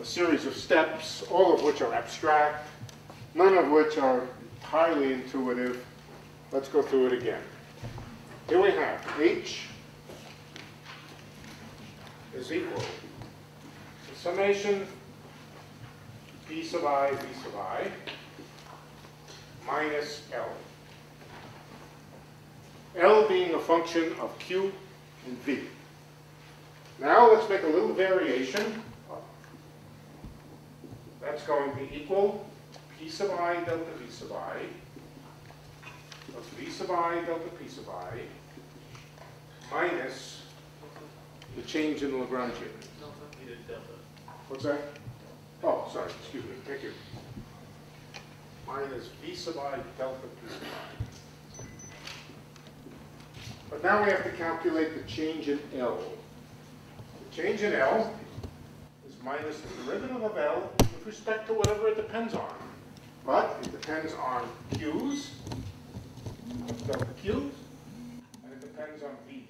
series of steps, all of which are abstract, none of which are highly intuitive. Let's go through it again. Here we have h is equal to summation p sub I, v sub I, minus L. L being a function of q and v. Now let's make a little variation. That's going to equal p sub I delta v sub I plus v sub I delta p sub I minus the change in Lagrangian. What's that? Oh, sorry, excuse me, thank you. Minus v sub I delta p sub I. But now we have to calculate the change in L. The change in L is minus the derivative of L with respect to whatever it depends on. But it depends on Q's, delta Q's, and it depends on V's.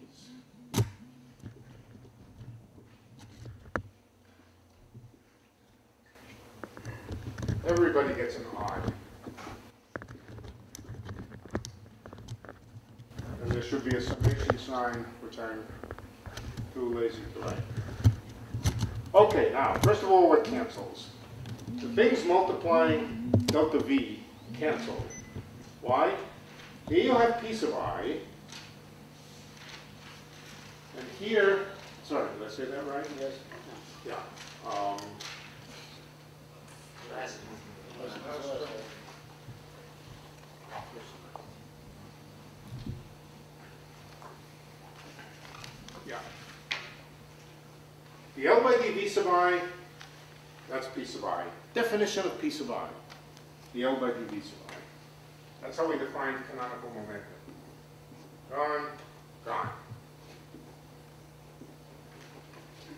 Everybody gets an I. should be a summation sign, which I'm too lazy to write. Okay, now, first of all, what cancels? The things multiplying delta V cancel. Why? Here you have p sub I, and here, sorry, did I say that right? Yes. Yeah. Yeah. The L by d v sub I, that's p sub I. Definition of p sub I. The L by d v sub I. That's how we define canonical momentum. Gone, gone.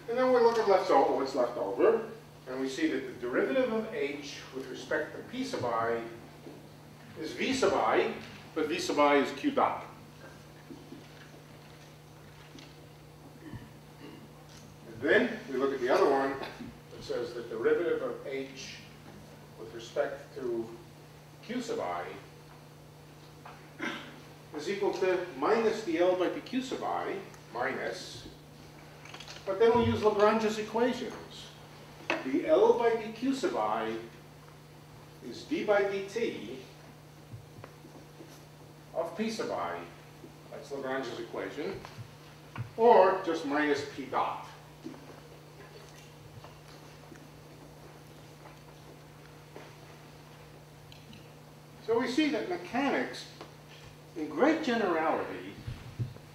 And then we look at what's left over, and we see that the derivative of h with respect to p sub I is v sub I, but v sub I is q dot. And then we look at the other one that says the derivative of h with respect to q sub I is equal to minus the L by dq sub I, minus, but then we use Lagrange's equations. The L by dq sub I is d by dt of p sub I, that's Lagrange's equation, or just minus p dot. So we see that mechanics, in great generality,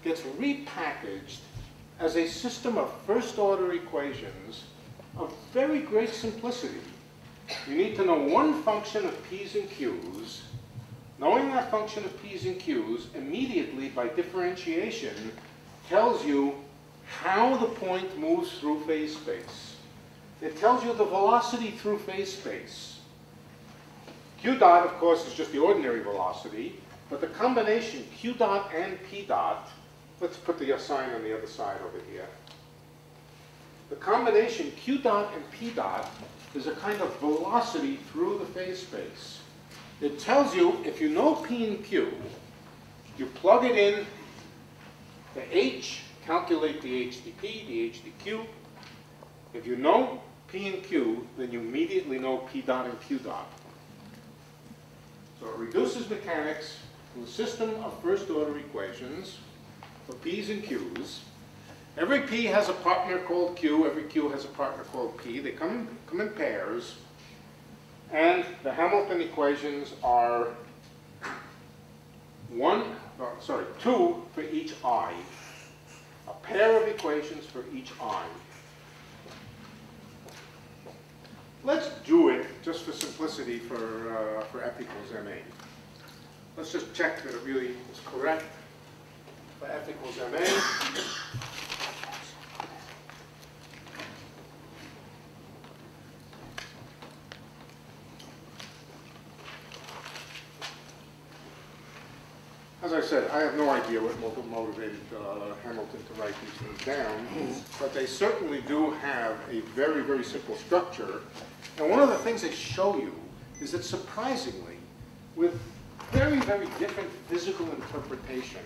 gets repackaged as a system of first-order equations of very great simplicity. You need to know one function of p's and q's. Knowing that function of p's and q's immediately by differentiation tells you how the point moves through phase space. It tells you the velocity through phase space. Q dot, of course, is just the ordinary velocity, but the combination q dot and p dot, let's put the sign on the other side over here. The combination q dot and p dot is a kind of velocity through the phase space. It tells you, if you know p and q, you plug it in, the h, calculate the h dp, the h dq. If you know p and q, then you immediately know p dot and q dot. So it reduces mechanics to a system of first-order equations for p's and q's. Every p has a partner called q, every q has a partner called p. They come in pairs, and the Hamilton equations are two for each I. A pair of equations for each I. Let's do it, just for simplicity, for f equals ma. Let's just check that it really is correct. For f equals ma, as I said, I have no idea what motivated Hamilton to write these things down, but they certainly do have a very, very simple structure. And one of the things they show you is that, surprisingly, with very, very different physical interpretation,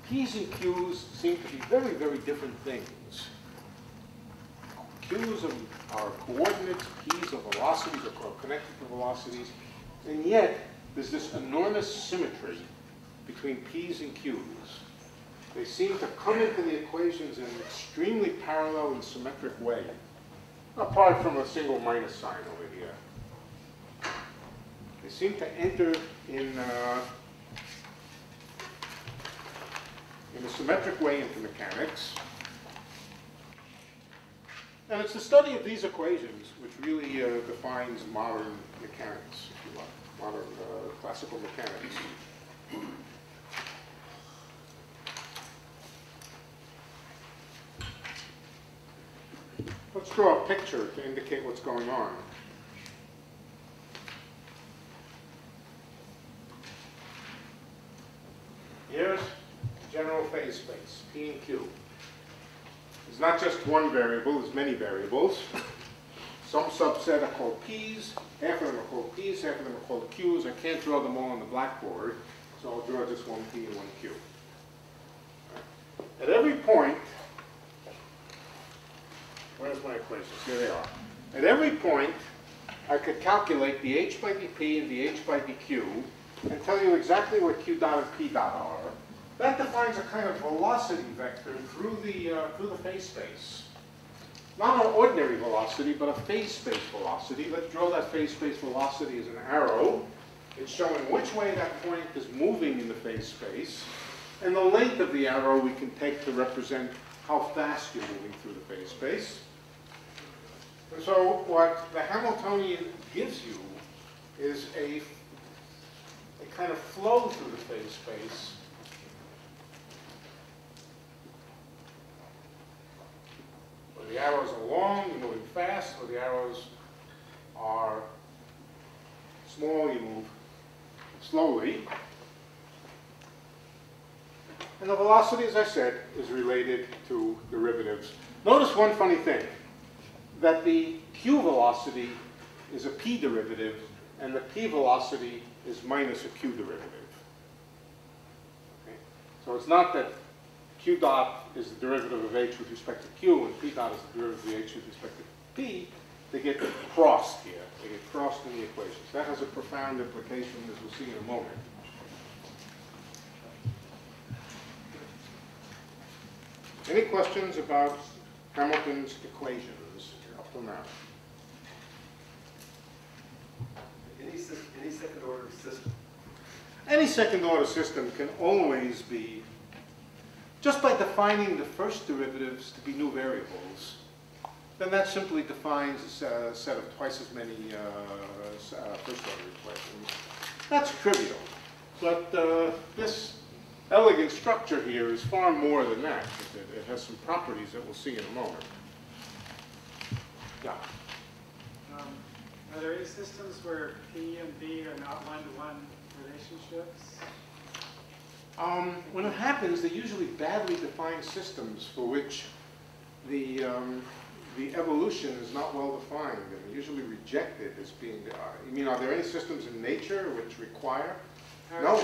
p's and q's seem to be very, very different things. Q's are coordinates, p's are velocities, are connected to velocities, and yet there's this enormous symmetry between p's and q's. They seem to come into the equations in an extremely parallel and symmetric way, apart from a single minus sign over here. They seem to enter in a symmetric way into mechanics. And it's the study of these equations which really defines modern mechanics, if you like, modern classical mechanics. Let's draw a picture to indicate what's going on. Here's general phase space, P and Q. It's not just one variable, there's many variables. Some subset are called P's, half of them are called P's, half of them are called Q's. I can't draw them all on the blackboard, so I'll draw just one P and one Q. at every point, where's my equations? Here they are. At every point, I could calculate the h by dp and the h by dq and tell you exactly what q dot and p dot are. That defines a kind of velocity vector through the phase space. Not an ordinary velocity, but a phase space velocity. Let's draw that phase space velocity as an arrow. It's showing which way that point is moving in the phase space. And the length of the arrow we can take to represent how fast you're moving through the phase space. And so what the Hamiltonian gives you is a kind of flow through the phase space where the arrows are long, you're moving fast, where the arrows are small, you move slowly. And the velocity, as I said, is related to derivatives. Notice one funny thing, that the q velocity is a p derivative, and the p velocity is minus a q derivative. Okay? So it's not that q dot is the derivative of h with respect to q, and p dot is the derivative of h with respect to p. They get crossed here. They get crossed in the equations. That has a profound implication, as we'll see in a moment. Any questions about Hamilton's equations up to now? Any second order system? Any second order system can always be, just by defining the first derivatives to be new variables, then that simply defines a set of twice as many first order equations. That's trivial. But this elegant structure here is far more than that. It has some properties that we'll see in a moment. Yeah. Are there any systems where P and B are not one-to-one relationships? When it happens, they're usually badly defined systems for which the evolution is not well defined and usually rejected as being. You mean, are there any systems in nature which require? No.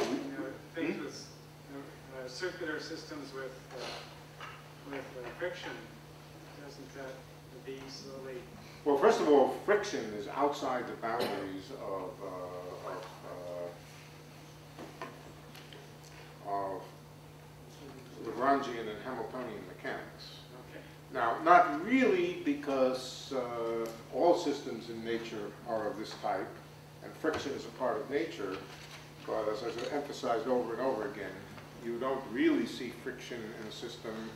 Things with circular systems with friction, doesn't that be slowly? Well, first of all, friction is outside the boundaries of Lagrangian and Hamiltonian mechanics. Okay. Now, not really, because all systems in nature are of this type, and friction is a part of nature, but as I emphasized over and over again, you don't really see friction in a system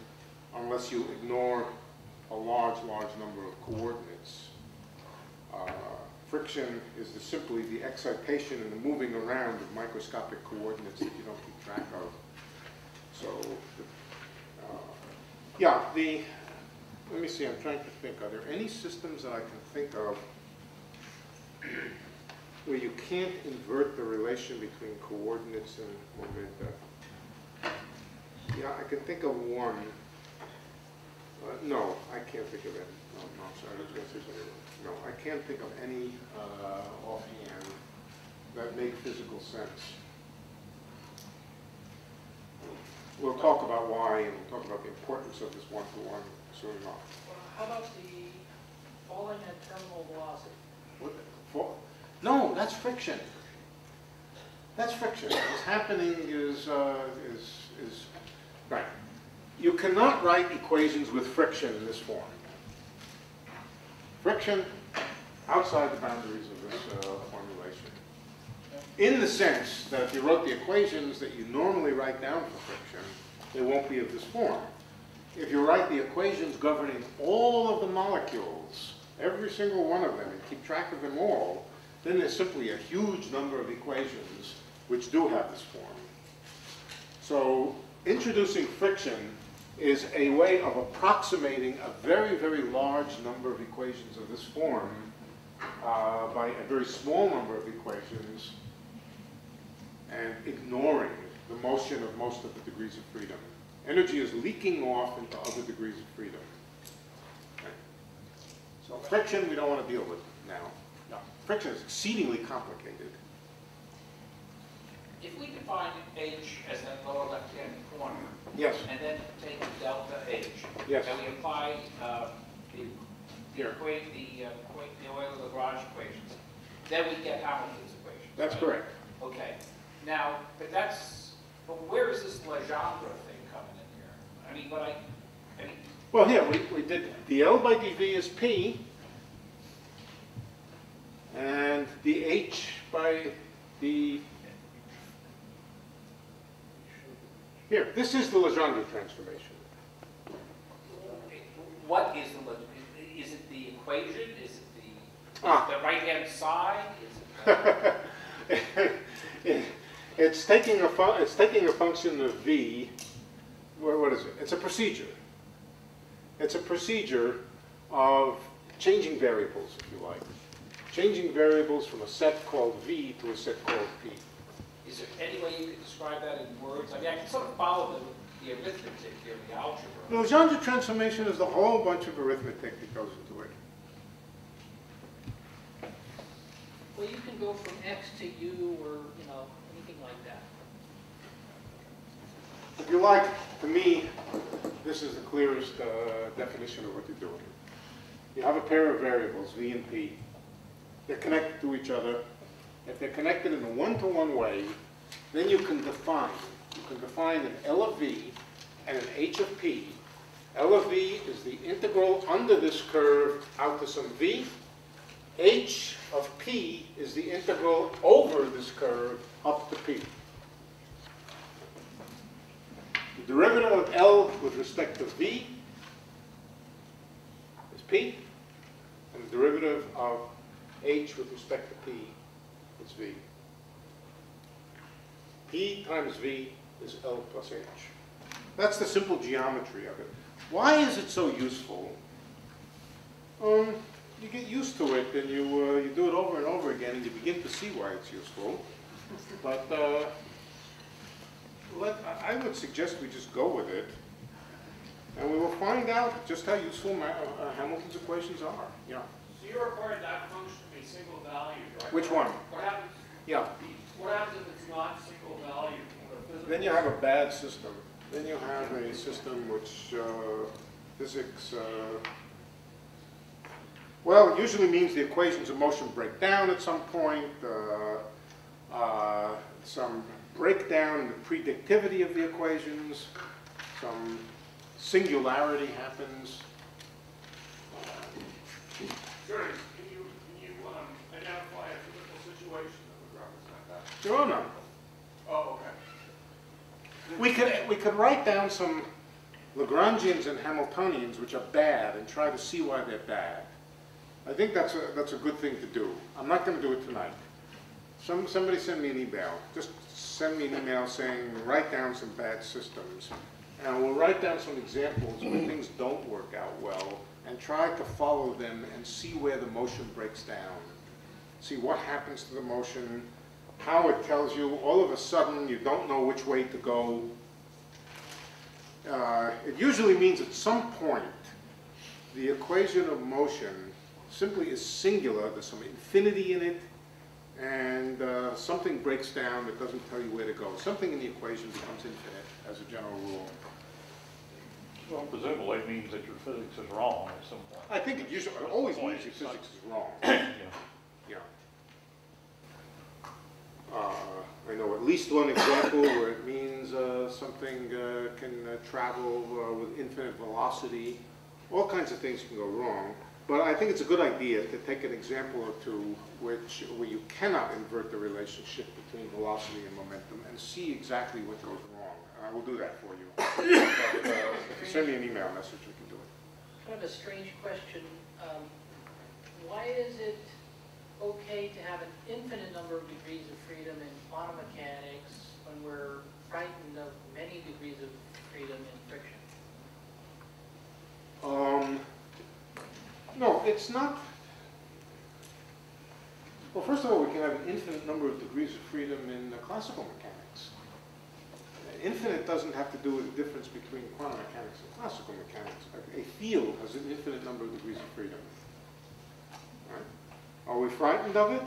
unless you ignore a large number of coordinates. Friction is simply the excitation and the moving around of microscopic coordinates that you don't keep track of. So, yeah, let me see, I'm trying to think, are there any systems that I can think of where you can't invert the relation between coordinates and momenta? Yeah, I can think of one. No, I can't think of any. No, I'm sorry, I was going to say something. No, I can't think of any offhand that make physical sense. We'll talk about why, and we'll talk about the importance of this one-to-one soon enough. Well, how about the falling at terminal velocity? No, that's friction. That's friction. What's happening is right. You cannot write equations with friction in this form. Friction outside the boundaries of this formulation. In the sense that if you wrote the equations that you normally write down for friction, they won't be of this form. If you write the equations governing all of the molecules, every single one of them, and keep track of them all, then there's simply a huge number of equations which do have this form. So introducing friction is a way of approximating a very, very large number of equations of this form by a very small number of equations and ignoring the motion of most of the degrees of freedom. Energy is leaking off into other degrees of freedom. Okay. So friction we don't want to deal with now. No. Friction is exceedingly complicated. if we define H as that lower left-hand corner, Yes. and then take the delta H, Yes. and we apply the Here. Euler-Lagrange equations, then we get Hamilton's equation. That's right? correct. Okay. Now, but where is this Legendre thing coming in here? I mean, Well, here, we did dl by dv is p, and the h by the... Here, this is the Legendre transformation. what is is it the equation? Is it the right-hand side? Is it It's taking a function of v. What is it? It's a procedure. It's a procedure of changing variables, if you like. Changing variables from a set called v to a set called p. Is there any way you could describe that in words? I mean, I can sort of follow the arithmetic here, the algebra. The Legendre transformation is a whole bunch of arithmetic that goes into it. Well, you can go from X to U or, anything like that. If you like, to me, this is the clearest definition of what you're doing. You have a pair of variables, v and p. They're connected to each other. If they're connected in a one-to-one way, then you can define an L of v and an h of p. L of v is the integral under this curve out to some v. H of p is the integral over this curve up to p. The derivative of L with respect to v is p, and the derivative of h with respect to p is v. P times v is L plus h. That's the simple geometry of it. Why is it so useful? You get used to it, and you do it over and over again, and you begin to see why it's useful. But I would suggest we just go with it, and we will find out just how useful Hamilton's equations are. Yeah. So you require that function to be single valued, right? Which one? What happens? Yeah. What happens if it's not single valued? Then you have a bad system. Then you have a system which physics, well, it usually means the equations of motion break down at some point, some breakdown in the predictivity of the equations, some singularity happens. Sure. Can you identify a physical situation that would represent that? There are none. Oh, okay. We could write down some Lagrangians and Hamiltonians which are bad and try to see why they're bad. I think that's a good thing to do. I'm not going to do it tonight. Somebody send me an email. Just send me an email saying write down some bad systems, and we'll write down some examples where things don't work out well and try to follow them and see where the motion breaks down. See what happens to the motion, how it tells you all of a sudden you don't know which way to go. It usually means at some point the equation of motion simply is singular. There's some infinity in it, and something breaks down that doesn't tell you where to go. Something in the equation becomes infinite as a general rule. Well, presumably it means that your physics is wrong at some point. I think it always means your physics is wrong. Yeah. Yeah. I know at least one example where it means something can travel with infinite velocity. All kinds of things can go wrong. But I think it's a good idea to take an example or two where you cannot invert the relationship between velocity and momentum and see exactly what goes wrong. I will do that for you. But, if you send me an email message, we can do it. Kind of a strange question. Why is it okay to have an infinite number of degrees of freedom in quantum mechanics when we're frightened of many degrees of freedom in friction? No, it's not. Well, first of all, we can have an infinite number of degrees of freedom in classical mechanics. Infinite doesn't have to do with the difference between quantum mechanics and classical mechanics. A field has an infinite number of degrees of freedom. Right? Are we frightened of it?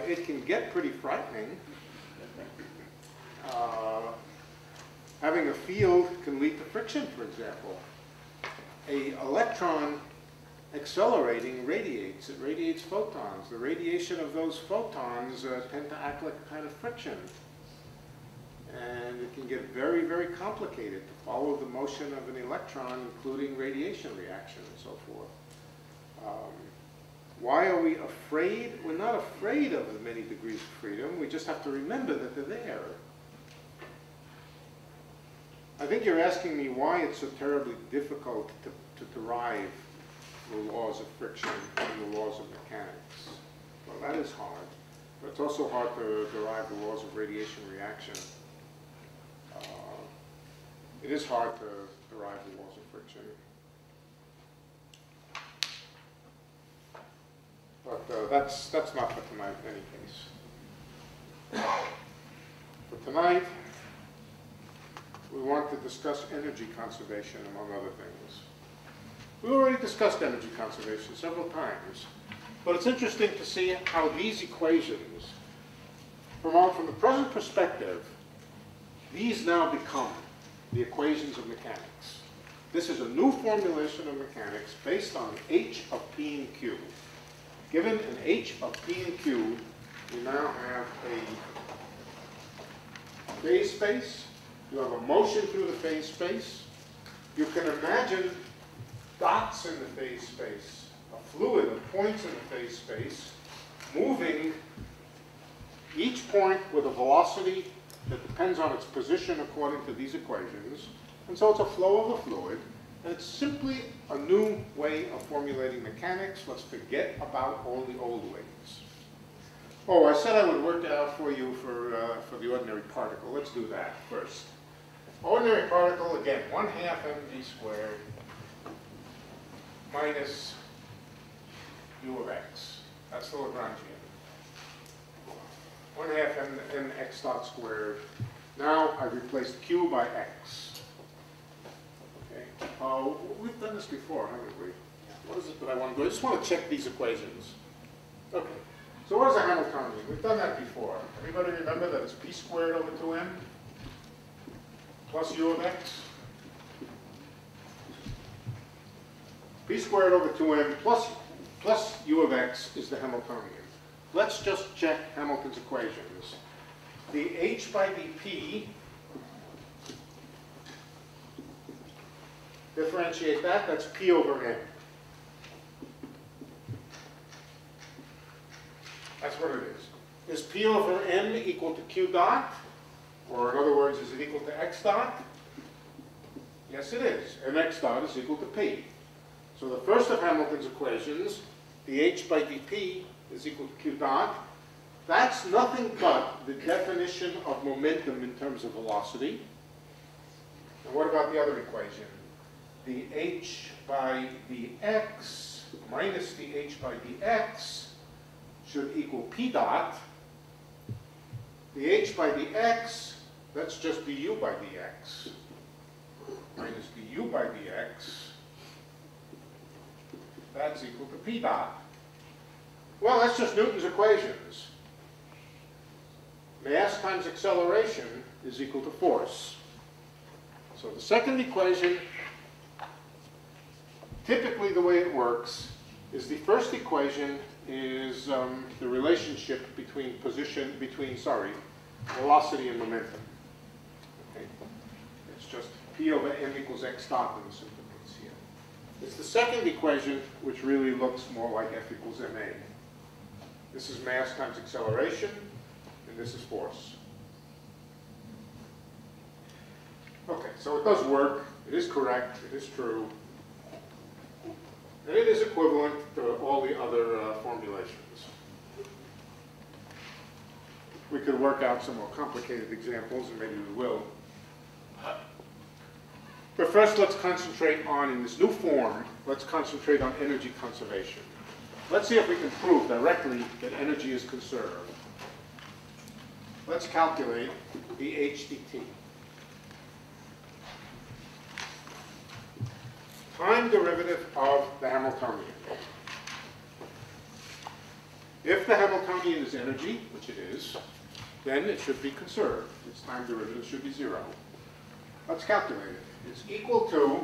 It can get pretty frightening. Having a field can lead to friction, for example. An electron accelerating radiates. It radiates photons. The radiation of those photons tend to act like a kind of friction. And it can get very, very complicated to follow the motion of an electron, including radiation reaction and so forth. Why are we afraid? We're not afraid of the many degrees of freedom. We just have to remember that they're there. I think you're asking me why it's so terribly difficult to derive the laws of friction and the laws of mechanics. Well, that is hard. But it's also hard to derive the laws of radiation reaction. It is hard to derive the laws of friction. But that's not for tonight in any case. For tonight, we want to discuss energy conservation, among other things. We already discussed energy conservation several times, but it's interesting to see how these equations, from the present perspective, these now become the equations of mechanics. This is a new formulation of mechanics based on h of p and q. Given an h of p and q, we now have a phase space. You have a motion through the phase space. You can imagine dots in the phase space, a fluid of points in the phase space, moving each point with a velocity that depends on its position according to these equations. And so it's a flow of a fluid. And it's simply a new way of formulating mechanics. Let's forget about all the old ways. Oh, I said I would work it out for you for the ordinary particle. Let's do that first. Ordinary particle, again, 1/2 mg squared minus u of x. That's the Lagrangian. 1/2 mx dot squared. Now I've replaced q by x. Okay. We've done this before, haven't we? What is it that I want to do? I just want to check these equations. Okay. So what is a Hamiltonian? We've done that before. Everybody remember that it's p squared over 2m plus u of x? P squared over 2m plus u of x is the Hamiltonian. Let's just check Hamilton's equations. The h by dp, differentiate that, that's p over n. That's what it is. Is p over n equal to q dot? Or in other words, is it equal to x dot? Yes, it is. And x dot is equal to p. So the first of Hamilton's equations, the h by dp is equal to q dot. That's nothing but the definition of momentum in terms of velocity. And what about the other equation? The h by dx minus the h by dx should equal p dot. The h by dx, that's just du by dx, minus du by dx, that's equal to p dot. Well, that's just Newton's equations. Mass times acceleration is equal to force. So the second equation, typically the way it works, is the first equation is the relationship between velocity and momentum. Okay? It's just p over m equals x dot in the simple case here. It's the second equation which really looks more like F equals ma. This is mass times acceleration, and this is force. Okay, so it does work. It is correct. It is true. And it is equivalent to all the other formulations. We could work out some more complicated examples, and maybe we will. But first, let's concentrate on, in this new form, let's concentrate on energy conservation. Let's see if we can prove directly that energy is conserved. Let's calculate the h dt. Time derivative of the Hamiltonian. If the Hamiltonian is energy, which it is, then it should be conserved. Its time derivative should be 0. Let's calculate it. It's equal to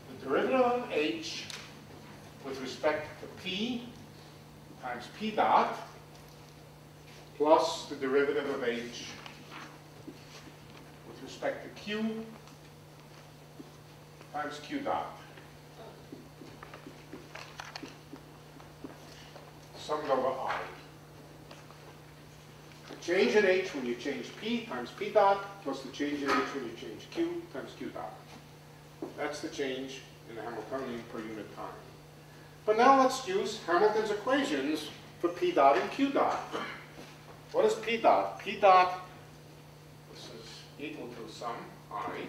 the derivative of h with respect to p times p dot plus the derivative of h with respect to q times q dot. Summed over I. The change in h when you change p times p dot plus the change in h when you change q times q dot. That's the change in the Hamiltonian per unit time. But now let's use Hamilton's equations for p dot and q dot. What is p dot? P dot, this is equal to sum I,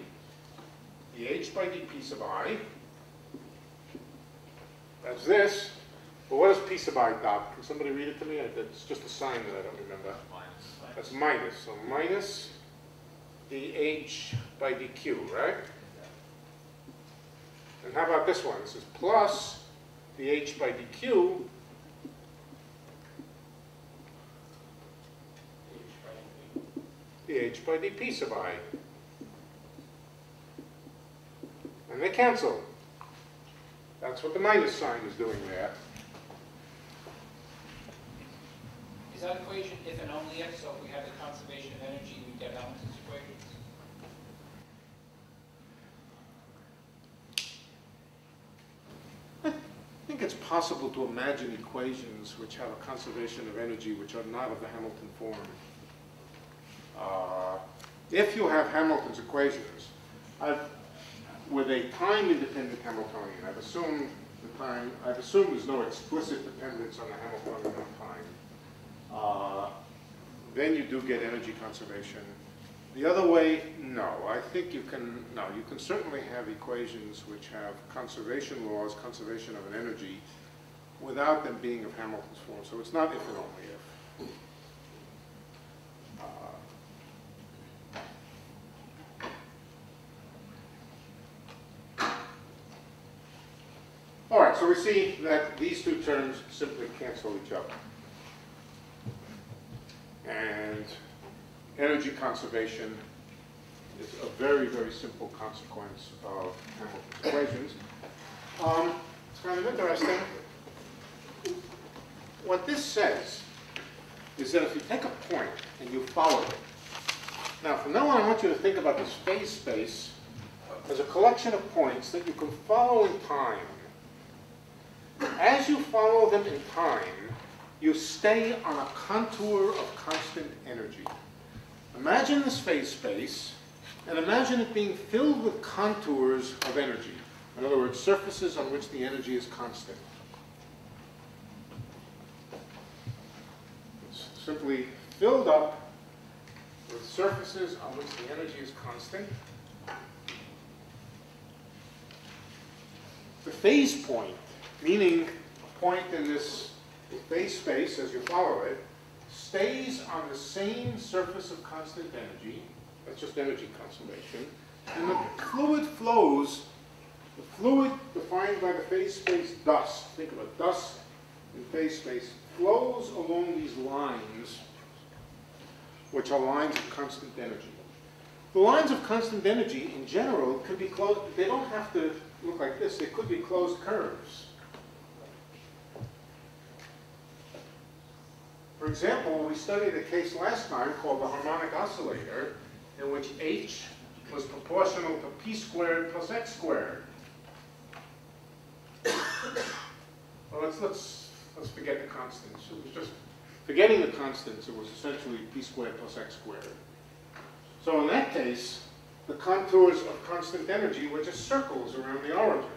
dh by dp sub I. That's this. But what is p sub I dot? Can somebody read it to me? It's just a sign that I don't remember. Minus. That's minus. So minus dh by dq, right? And how about this one? This is plus dh by dq dh by dp sub I. And they cancel. That's what the minus sign is doing there. Is that equation if and only if? So if we have the conservation of energy, we get Hamilton's equations? I think it's possible to imagine equations which have a conservation of energy which are not of the Hamilton form. If you have Hamilton's equations, with a time-independent Hamiltonian, I've assumed there's no explicit dependence on the Hamiltonian on time. Then you do get energy conservation. The other way, no. I think you can certainly have equations which have conservation laws, conservation of an energy, without them being of Hamilton's form. So it's not if and only if. All right, so we see that these two terms simply cancel each other. And energy conservation is a very, very simple consequence of Hamilton's equations. It's kind of interesting. What this says is that if you take a point and you follow it, now from now on I want you to think about this phase space as a collection of points that you can follow in time. As you follow them in time, you stay on a contour of constant energy. Imagine this phase space, and imagine it being filled with contours of energy. In other words, surfaces on which the energy is constant. It's simply filled up with surfaces on which the energy is constant. The phase point, meaning a point in this phase space as you follow it, stays on the same surface of constant energy. That's just energy conservation. And the fluid flows, the fluid defined by the phase space dust, think of it, dust in phase space, flows along these lines, which are lines of constant energy. The lines of constant energy, in general, could be closed. They don't have to look like this. They could be closed curves. For example, we studied a case last time called the harmonic oscillator, in which h was proportional to p squared plus x squared. Well, let's forget the constants. It was just forgetting the constants. It was essentially p squared plus x squared. So in that case, the contours of constant energy were just circles around the origin.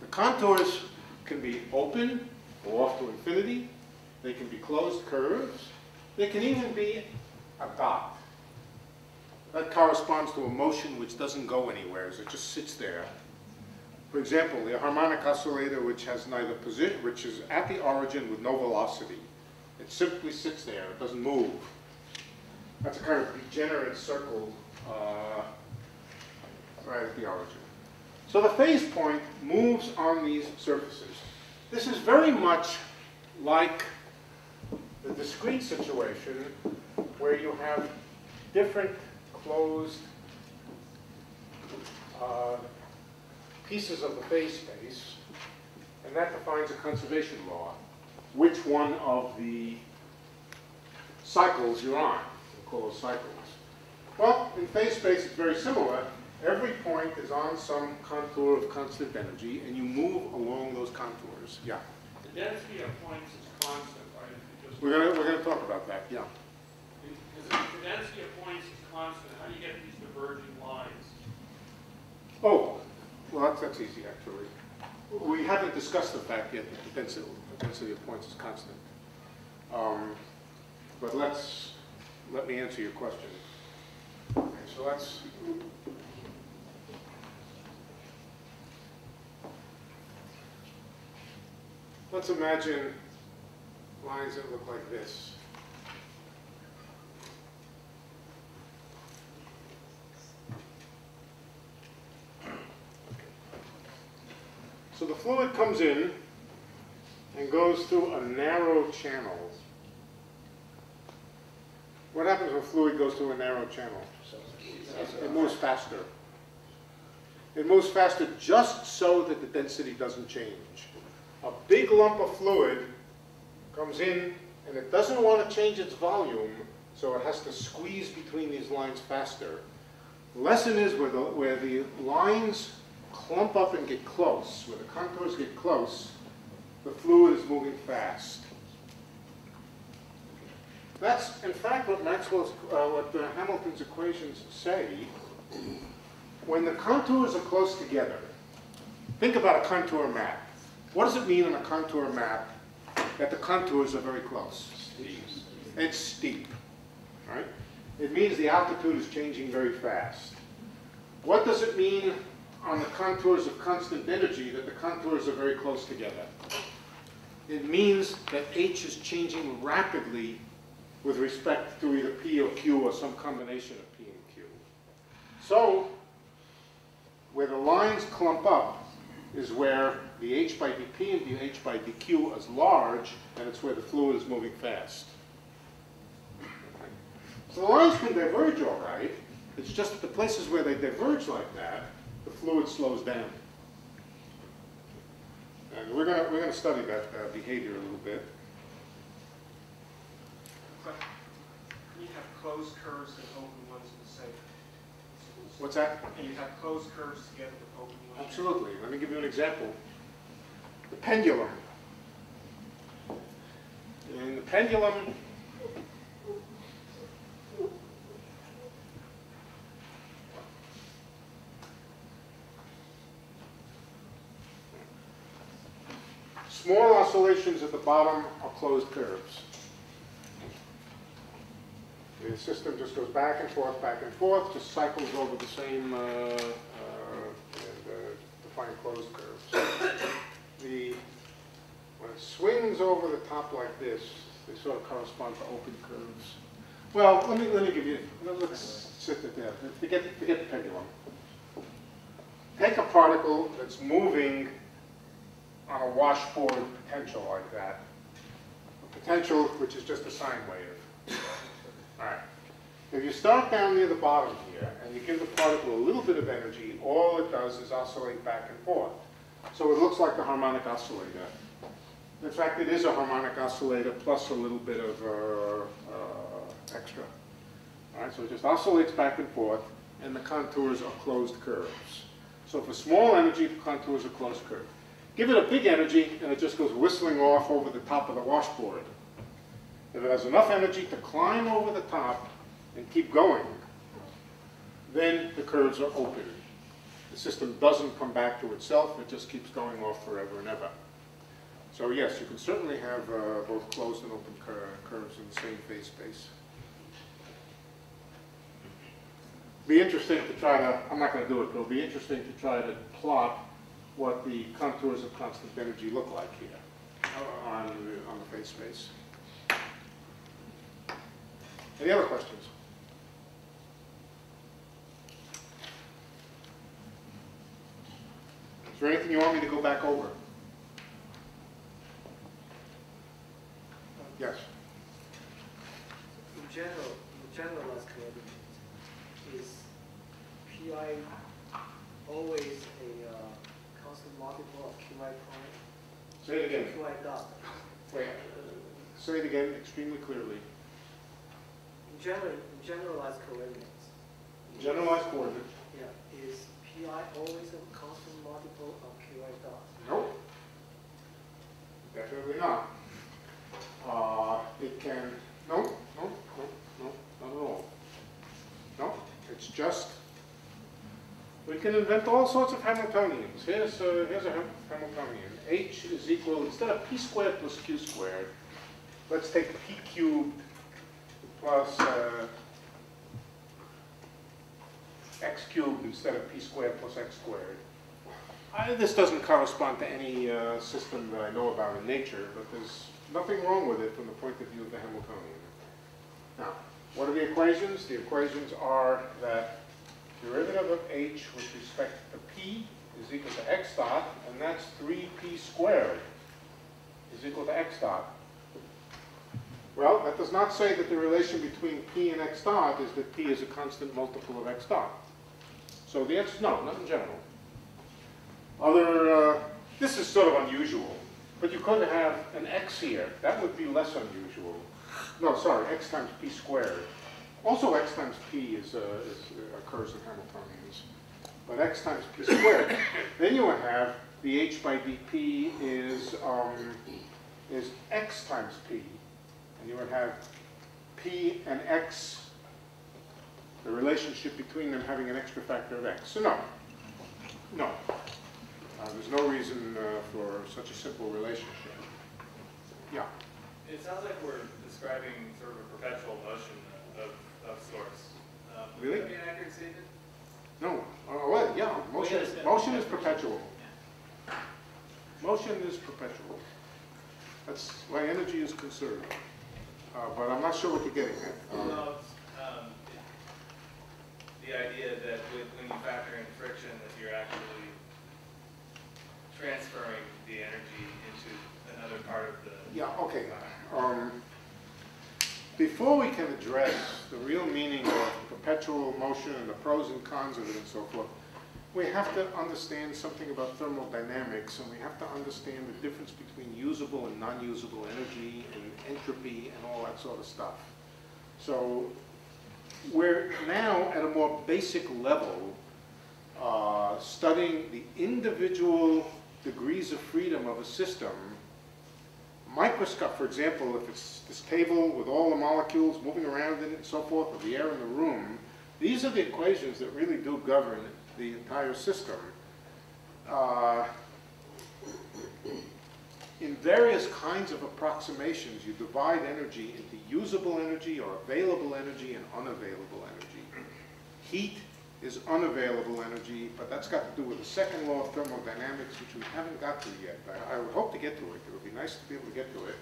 The contours can be open or off to infinity. They can be closed curves. They can even be a dot. That corresponds to a motion which doesn't go anywhere, it just sits there. For example, the harmonic oscillator which has neither position, which is at the origin with no velocity. It simply sits there, it doesn't move. That's a kind of degenerate circle right at the origin. So the phase point moves on these surfaces. This is very much like the discrete situation where you have different closed pieces of the phase space, and that defines a conservation law. Which one of the cycles you're on? We'll call those cycles. Well, in phase space, it's very similar. Every point is on some contour of constant energy, and you move along those contours. Yeah. The density of points is constant, right? Because We're gonna talk about that. Yeah. if the density of points is constant, how do you get these diverging lines? Oh, well, that's easy, actually. We haven't discussed the fact yet that the density of points is constant. But let me answer your question. Okay, so let's imagine lines that look like this. So the fluid comes in and goes through a narrow channel. What happens when fluid goes through a narrow channel? It moves faster. It moves faster just so that the density doesn't change. A big lump of fluid comes in and it doesn't want to change its volume, so it has to squeeze between these lines faster. The lesson is where the lines clump up and get close, where the contours get close, the fluid is moving fast. That's, in fact, what Hamilton's equations say. When the contours are close together, think about a contour map. What does it mean on a contour map that the contours are very close? Steep. It's steep, right? It means the altitude is changing very fast. What does it mean on the contours of constant energy that the contours are very close together? It means that H is changing rapidly with respect to either P or Q or some combination of P and Q. So, where the lines clump up is where the H by dP and the H by dQ is large, and it's where the fluid is moving fast. So the lines can diverge all right. It's just at the places where they diverge like that, the fluid slows down. And we're gonna study that behavior a little bit. Can you have closed curves and open ones in the same? What's that? Can you have closed curves together with open ones? Absolutely. Let me give you an example. The pendulum. In the pendulum, small oscillations at the bottom are closed curves. The system just goes back and forth, just cycles over the same defined closed curves. When it swings over the top like this, they sort of correspond to open curves. Well, let me give you, let's sit it there. Forget the pendulum. Take a particle that's moving on a washboard potential like that. A potential which is just a sine wave. All right. If you start down near the bottom here and you give the particle a little bit of energy, all it does is oscillate back and forth. So it looks like the harmonic oscillator. In fact, it is a harmonic oscillator plus a little bit of extra. All right, so it just oscillates back and forth, and the contours are closed curves. So for small energy, the contours are closed curves. Give it a big energy, and it just goes whistling off over the top of the washboard. If it has enough energy to climb over the top and keep going, then the curves are open. The system doesn't come back to itself, it just keeps going off forever and ever. So yes, you can certainly have both closed and open curves in the same phase space. Be interesting to try to, I'm not going to do it, but it'll be interesting to try to plot what the contours of constant energy look like here on the phase space. Any other questions? Is there anything you want me to go back over? Yes. Say it again. PY dot. Wait, say it again extremely clearly. Generalized coordinates. Generalized coordinate. Yeah. Is PI always a constant multiple of QI dot? Nope. Definitely not. It can, no, not at all. No, it's just, we can invent all sorts of Hamiltonians. Here's a Hamiltonian. H is equal, instead of p squared plus q squared, let's take p cubed plus x cubed instead of p squared plus x squared. This doesn't correspond to any system that I know about in nature, but there's nothing wrong with it from the point of view of the Hamiltonian. Now, what are the equations? The equations are that derivative of h with respect to p is equal to x dot, and that's 3p squared is equal to x dot. Well, that does not say that the relation between p and x dot is that p is a constant multiple of x dot. So the answer is no, not in general. This is sort of unusual, but you could have an x here. That would be less unusual. No, sorry, x times p squared. Also, x times p occurs in Hamiltonians, but x times p squared. Then you would have the h by dp is x times p, and you would have p and x, the relationship between them having an extra factor of x. So no. There's no reason for such a simple relationship. Yeah. It sounds like we're describing sort of a perpetual motion of sorts. Really? Would that be an accurate statement? No. Well, yeah. Motion is perpetual. Motion is perpetual. That's why energy is conserved. But I'm not sure what you're getting at. The idea that when you factor in friction, that you're actually transferring the energy into another part of the... Yeah, okay. Before we can address the real meaning of perpetual motion and the pros and cons of it and so forth, we have to understand something about thermodynamics, and we have to understand the difference between usable and non-usable energy and entropy and all that sort of stuff. So we're now at a more basic level studying the individual degrees of freedom of a system. Microscope, for example, if it's this table with all the molecules moving around in it and so forth, or the air in the room, these are the equations that really do govern the entire system. In various kinds of approximations, you divide energy into usable energy or available energy and unavailable energy. Heat is unavailable energy, but that's got to do with the second law of thermodynamics, which we haven't got to yet. I would hope to get to it. It would be nice to be able to get to it.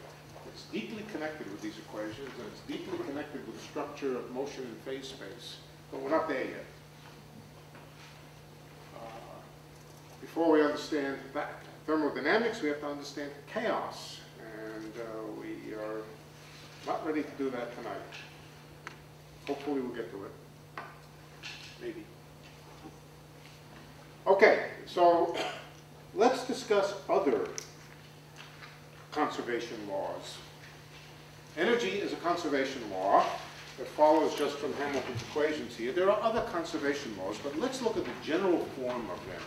It's deeply connected with these equations, and it's deeply connected with the structure of motion and phase space, but we're not there yet. Before we understand that thermodynamics, we have to understand chaos, and we are not ready to do that tonight. Hopefully we'll get to it. Maybe. Okay, so let's discuss other conservation laws. Energy is a conservation law that follows just from Hamilton's equations here. There are other conservation laws, but let's look at the general form of them.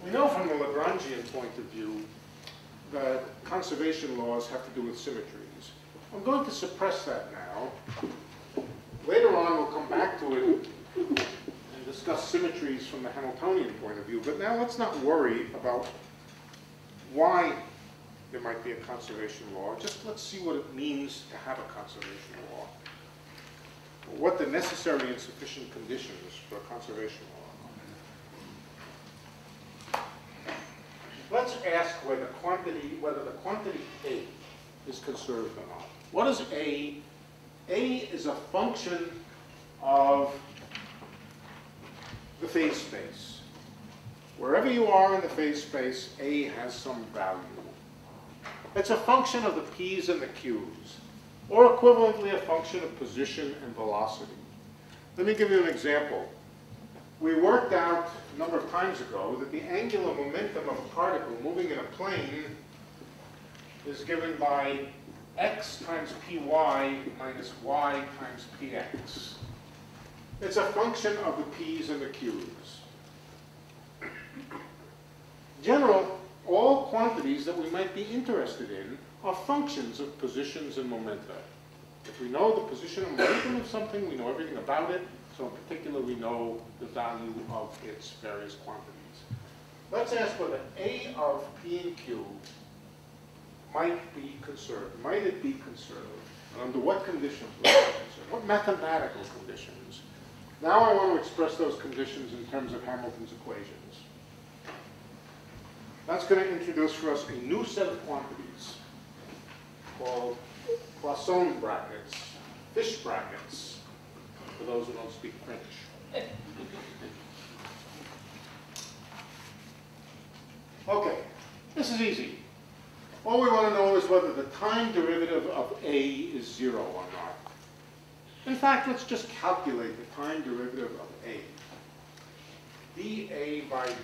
We know from the Lagrangian point of view that conservation laws have to do with symmetries. I'm going to suppress that now. Later on, we'll come back to it and discuss symmetries from the Hamiltonian point of view. But now let's not worry about why there might be a conservation law. Just let's see what it means to have a conservation law. What the necessary and sufficient conditions for a conservation law. Let's ask whether the quantity A is conserved or not. What is A? A is a function of the phase space. Wherever you are in the phase space, A has some value. It's a function of the P's and the Q's, or equivalently a function of position and velocity. Let me give you an example. We worked out a number of times ago that the angular momentum of a particle moving in a plane is given by x times py minus y times px. It's a function of the p's and the q's. In general, all quantities that we might be interested in are functions of positions and momenta. If we know the position and momentum of something, we know everything about it. So in particular, we know the value of its various quantities. Let's ask whether A of P and Q might be conserved. Might it be conserved? And under what conditions would it be conserved? What mathematical conditions? Now I want to express those conditions in terms of Hamilton's equations. That's going to introduce for us a new set of quantities called Poisson brackets, fish brackets, for those who don't speak French. Okay, this is easy. All we want to know is whether the time derivative of A is 0 or not. In fact, let's just calculate the time derivative of A. dA by dt.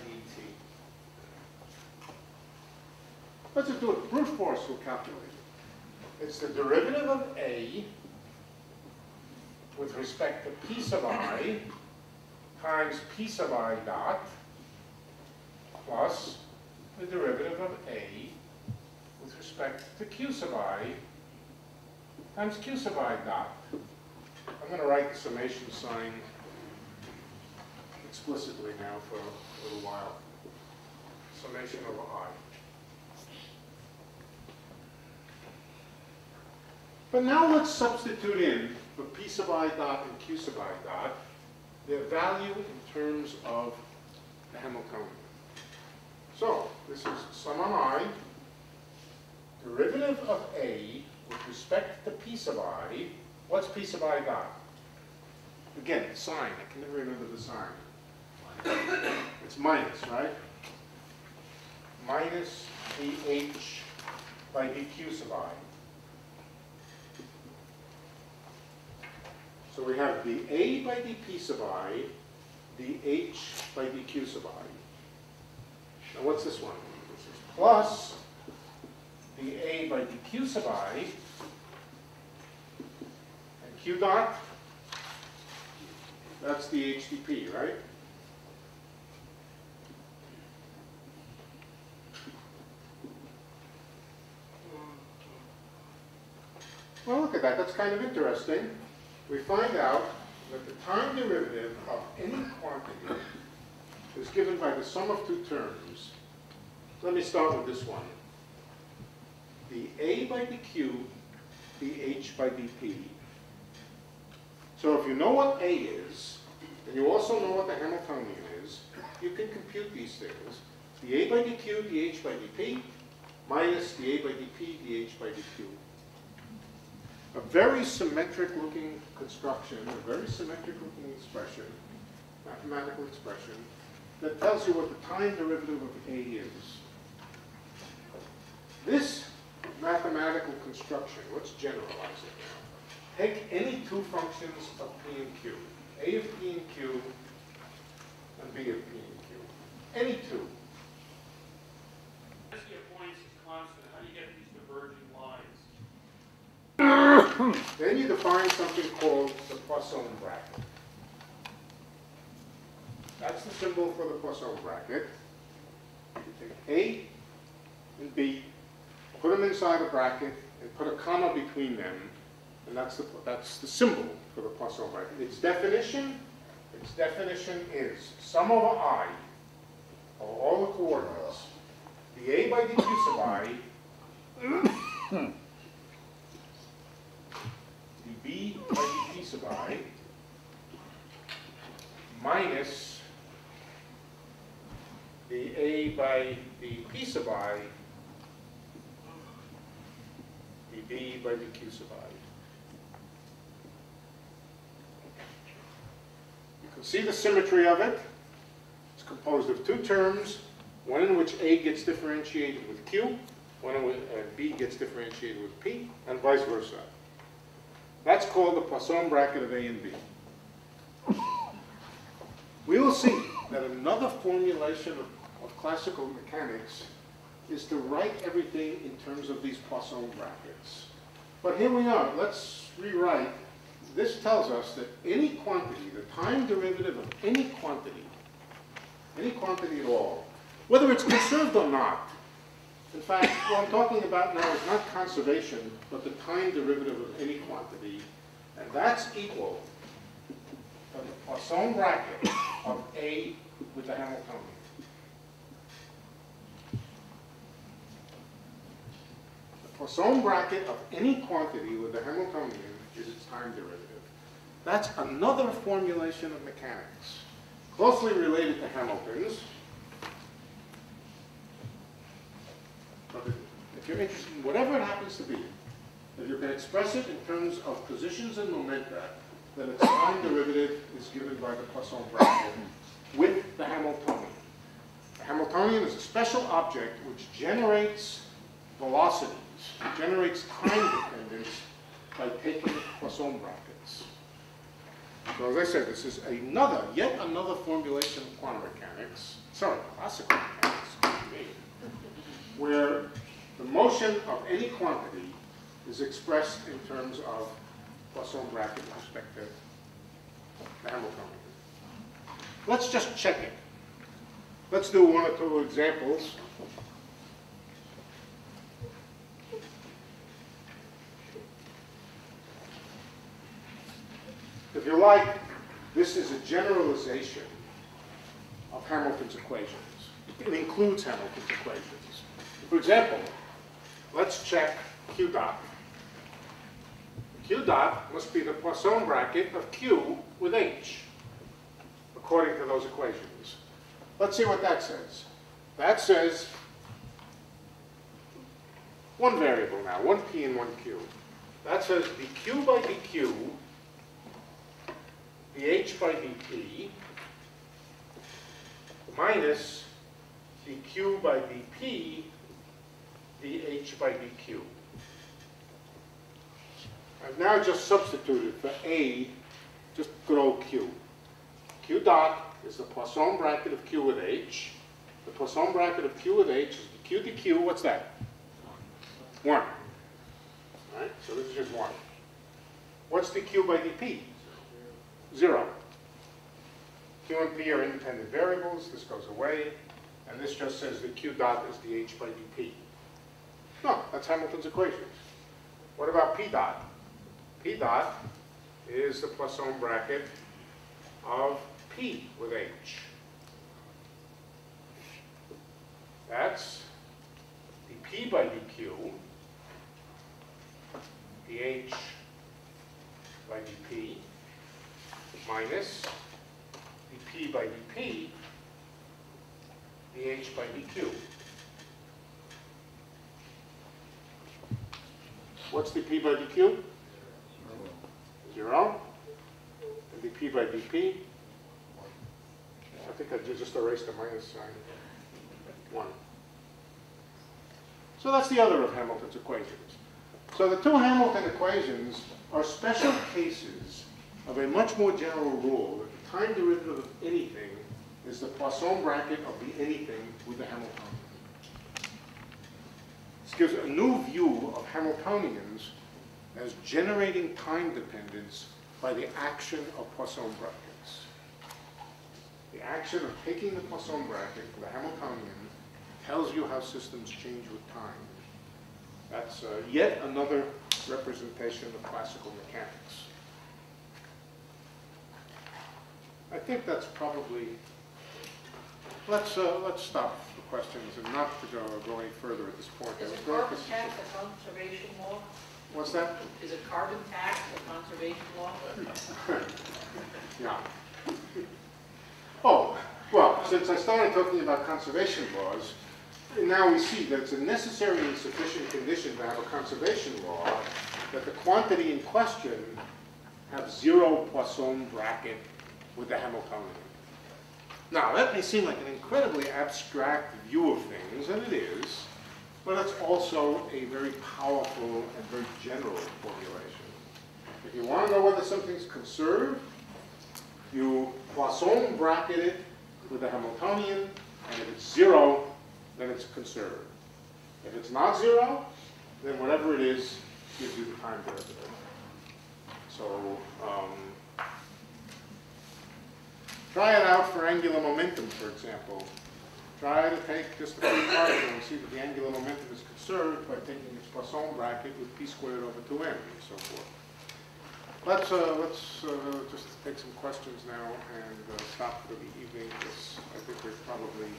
Let's just do it. Brute force will calculate it. It's the derivative of A with respect to P sub I times P sub I dot plus the derivative of A with respect to Q sub I times Q sub I dot. I'm going to write the summation sign explicitly now for a little while. Summation over I. But now let's substitute in for P sub I dot and Q sub I dot their value in terms of the Hamiltonian. So this is sum on I, derivative of A with respect to P sub I. What's P sub I dot? Again, sign. I can never remember the sign. It's minus, right? Minus dH by dQ sub I. So we have dA by dP sub I, dH by dQ sub I. Now what's this one? This is plus dA by dQ sub I, and Q dot, that's dH dP, right? Well, look at that. That's kind of interesting. We find out that the time derivative of any quantity is given by the sum of two terms. Let me start with this one. dA by dQ, dH by dP. So if you know what A is, and you also know what the Hamiltonian is, you can compute these things. dA by dQ, dH by dP, minus dA by dP, dH by dQ. A very symmetric looking construction, a very symmetric looking expression, mathematical expression, that tells you what the time derivative of A is. This mathematical construction, let's generalize it now. Take any two functions of P and Q, A of P and Q, and B of P and Q. Any two. Density of points is constant. How do you get these diverging lines? Then you define something called the Poisson bracket. That's the symbol for the Poisson bracket. You take A and B, put them inside a bracket, and put a comma between them, and that's the symbol for the Poisson bracket. Its definition is sum over I of all the coordinates, dA by dQ sub I, dB by dP sub I, minus dA by dP sub I, dB by dQ sub I. You can see the symmetry of it. It's composed of two terms, one in which A gets differentiated with Q, one in which B gets differentiated with P, and vice versa. That's called the Poisson bracket of A and B. We will see that another formulation of classical mechanics is to write everything in terms of these Poisson brackets. But here we are. Let's rewrite. This tells us that any quantity, the time derivative of any quantity at all, whether it's conserved or not. In fact, what I'm talking about now is not conservation, but the time derivative of any quantity, and that's equal to the Poisson bracket of A with the Hamiltonian. The Poisson bracket of any quantity with the Hamiltonian is its time derivative. That's another formulation of mechanics, closely related to Hamilton's. But if you're interested in whatever it happens to be, if you can express it in terms of positions and momenta, then its time derivative is given by the Poisson bracket with the Hamiltonian. The Hamiltonian is a special object which generates velocities, generates time dependence by taking Poisson brackets. So as I said, this is yet another formulation of quantum mechanics, classical mechanics, where the motion of any quantity is expressed in terms of Poisson bracket with respect to the Hamiltonian. Let's just check it. Let's do one or two examples. If you like, this is a generalization of Hamilton's equations. It includes Hamilton's equations. For example, let's check Q dot. Q dot must be the Poisson bracket of Q with H, according to those equations. Let's see what that says. That says one variable now, one P and one Q. That says dQ by dQ, dH by dt, minus dQ by dP, dH by dQ. I've now just substituted for A, just good old Q. Q dot is the Poisson bracket of Q with H. The Poisson bracket of Q with H is dQ dQ, what's that? 1. All right, so this is just 1. What's dQ by dP? 0. Q and P are independent variables, this goes away, and this just says that Q dot is dH by dP. No, that's Hamilton's equations. What about P dot? P dot is the Poisson bracket of P with H. That's dP by dQ, dH by dP, minus dP by dP, dH by dQ. What's dP by dQ? 0. And dP by dP? I think I just erased the minus sign. 1. So that's the other of Hamilton's equations. So the two Hamilton equations are special cases of a much more general rule that the time derivative of anything is the Poisson bracket of the anything with the Hamiltonian. This gives a new view of Hamiltonians as generating time dependence by the action of Poisson brackets. The action of taking the Poisson bracket for the Hamiltonian tells you how systems change with time. That's yet another representation of classical mechanics. I think that's probably, let's stop for questions and not to go any further at this point. Is a carbon tax a conservation law? What's that? Is a carbon tax a conservation law? Yeah. Oh, well, since I started talking about conservation laws, now we see that it's a necessary and sufficient condition to have a conservation law that the quantity in question have 0 Poisson bracket with the Hamiltonian. Now, that may seem like an incredibly abstract view of things, and it is, but it's also a very powerful and very general formulation. If you want to know whether something's conserved, you Poisson bracket it with the Hamiltonian, and if it's 0, then it's conserved. If it's not 0, then whatever it is gives you the time derivative. So, try it out for angular momentum, for example. Try to take just a free particle and see that the angular momentum is conserved by taking its Poisson bracket with p squared over 2m and so forth. Let's just take some questions now and stop for the evening, because I think we've probably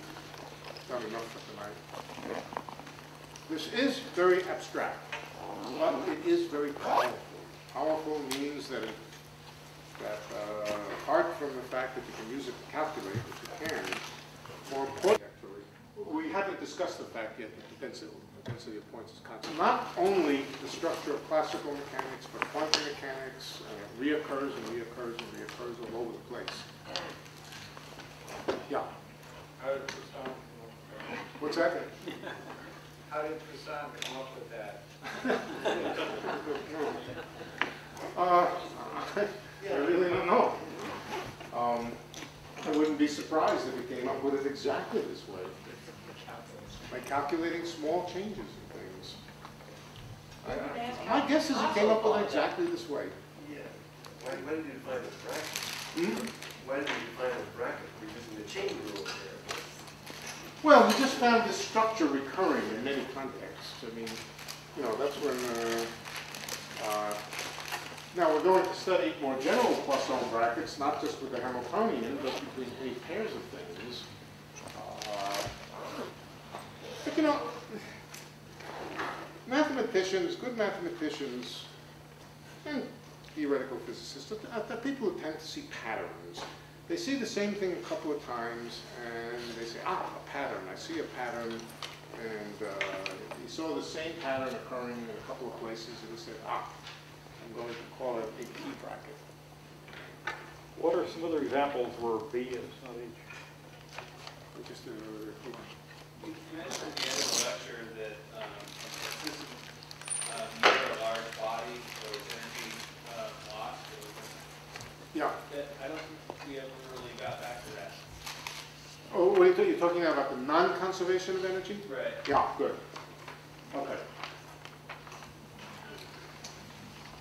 done enough for tonight. This is very abstract, but it is very powerful. Powerful means that apart from the fact that you can use it to calculate, which you can, more important actually, we haven't discussed the fact yet that the density of points is constant. Not only the structure of classical mechanics, but quantum mechanics reoccurs and reoccurs and reoccurs all over the place. Yeah. How did Poisson come up with that? What's that? How did Poisson come up with that? I really don't know. I wouldn't be surprised if it came up with it exactly this way. By calculating small changes in things. My guess is it came up with it exactly this way. Yeah. When did you find the bracket? When did you find the bracket? We're using the chain rule there. Well, we just found this structure recurring in many contexts. I mean, you know, that's when, now we're going to study more general Poisson brackets, not just with the Hamiltonian, but between any pairs of things. But you know, mathematicians, good mathematicians, and theoretical physicists are people who tend to see patterns. They see the same thing a couple of times, and they say, ah, a pattern. I see a pattern, and he saw the same pattern occurring in a couple of places, and he said, ah, I'm going to call it a P bracket. What are some other examples where B is not H? Just You mentioned at the end of the lecture that this is near a large body, so it's energy lost. yeah. I don't think we ever really got back to that. Oh, wait, you're talking about the non-conservation of energy? Right. Yeah, good. Okay.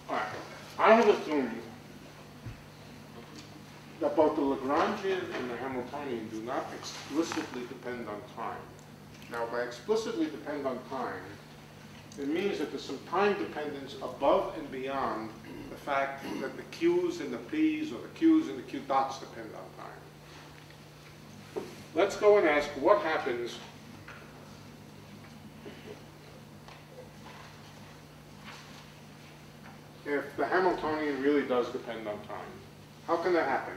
All right. I have assumed that both the Lagrangian and the Hamiltonian do not explicitly depend on time. Now, by explicitly depend on time, it means that there's some time dependence above and beyond the fact that the Q's and the P's or the Q's and the Q dots depend on time. Let's go and ask what happens if the Hamiltonian really does depend on time. How can that happen?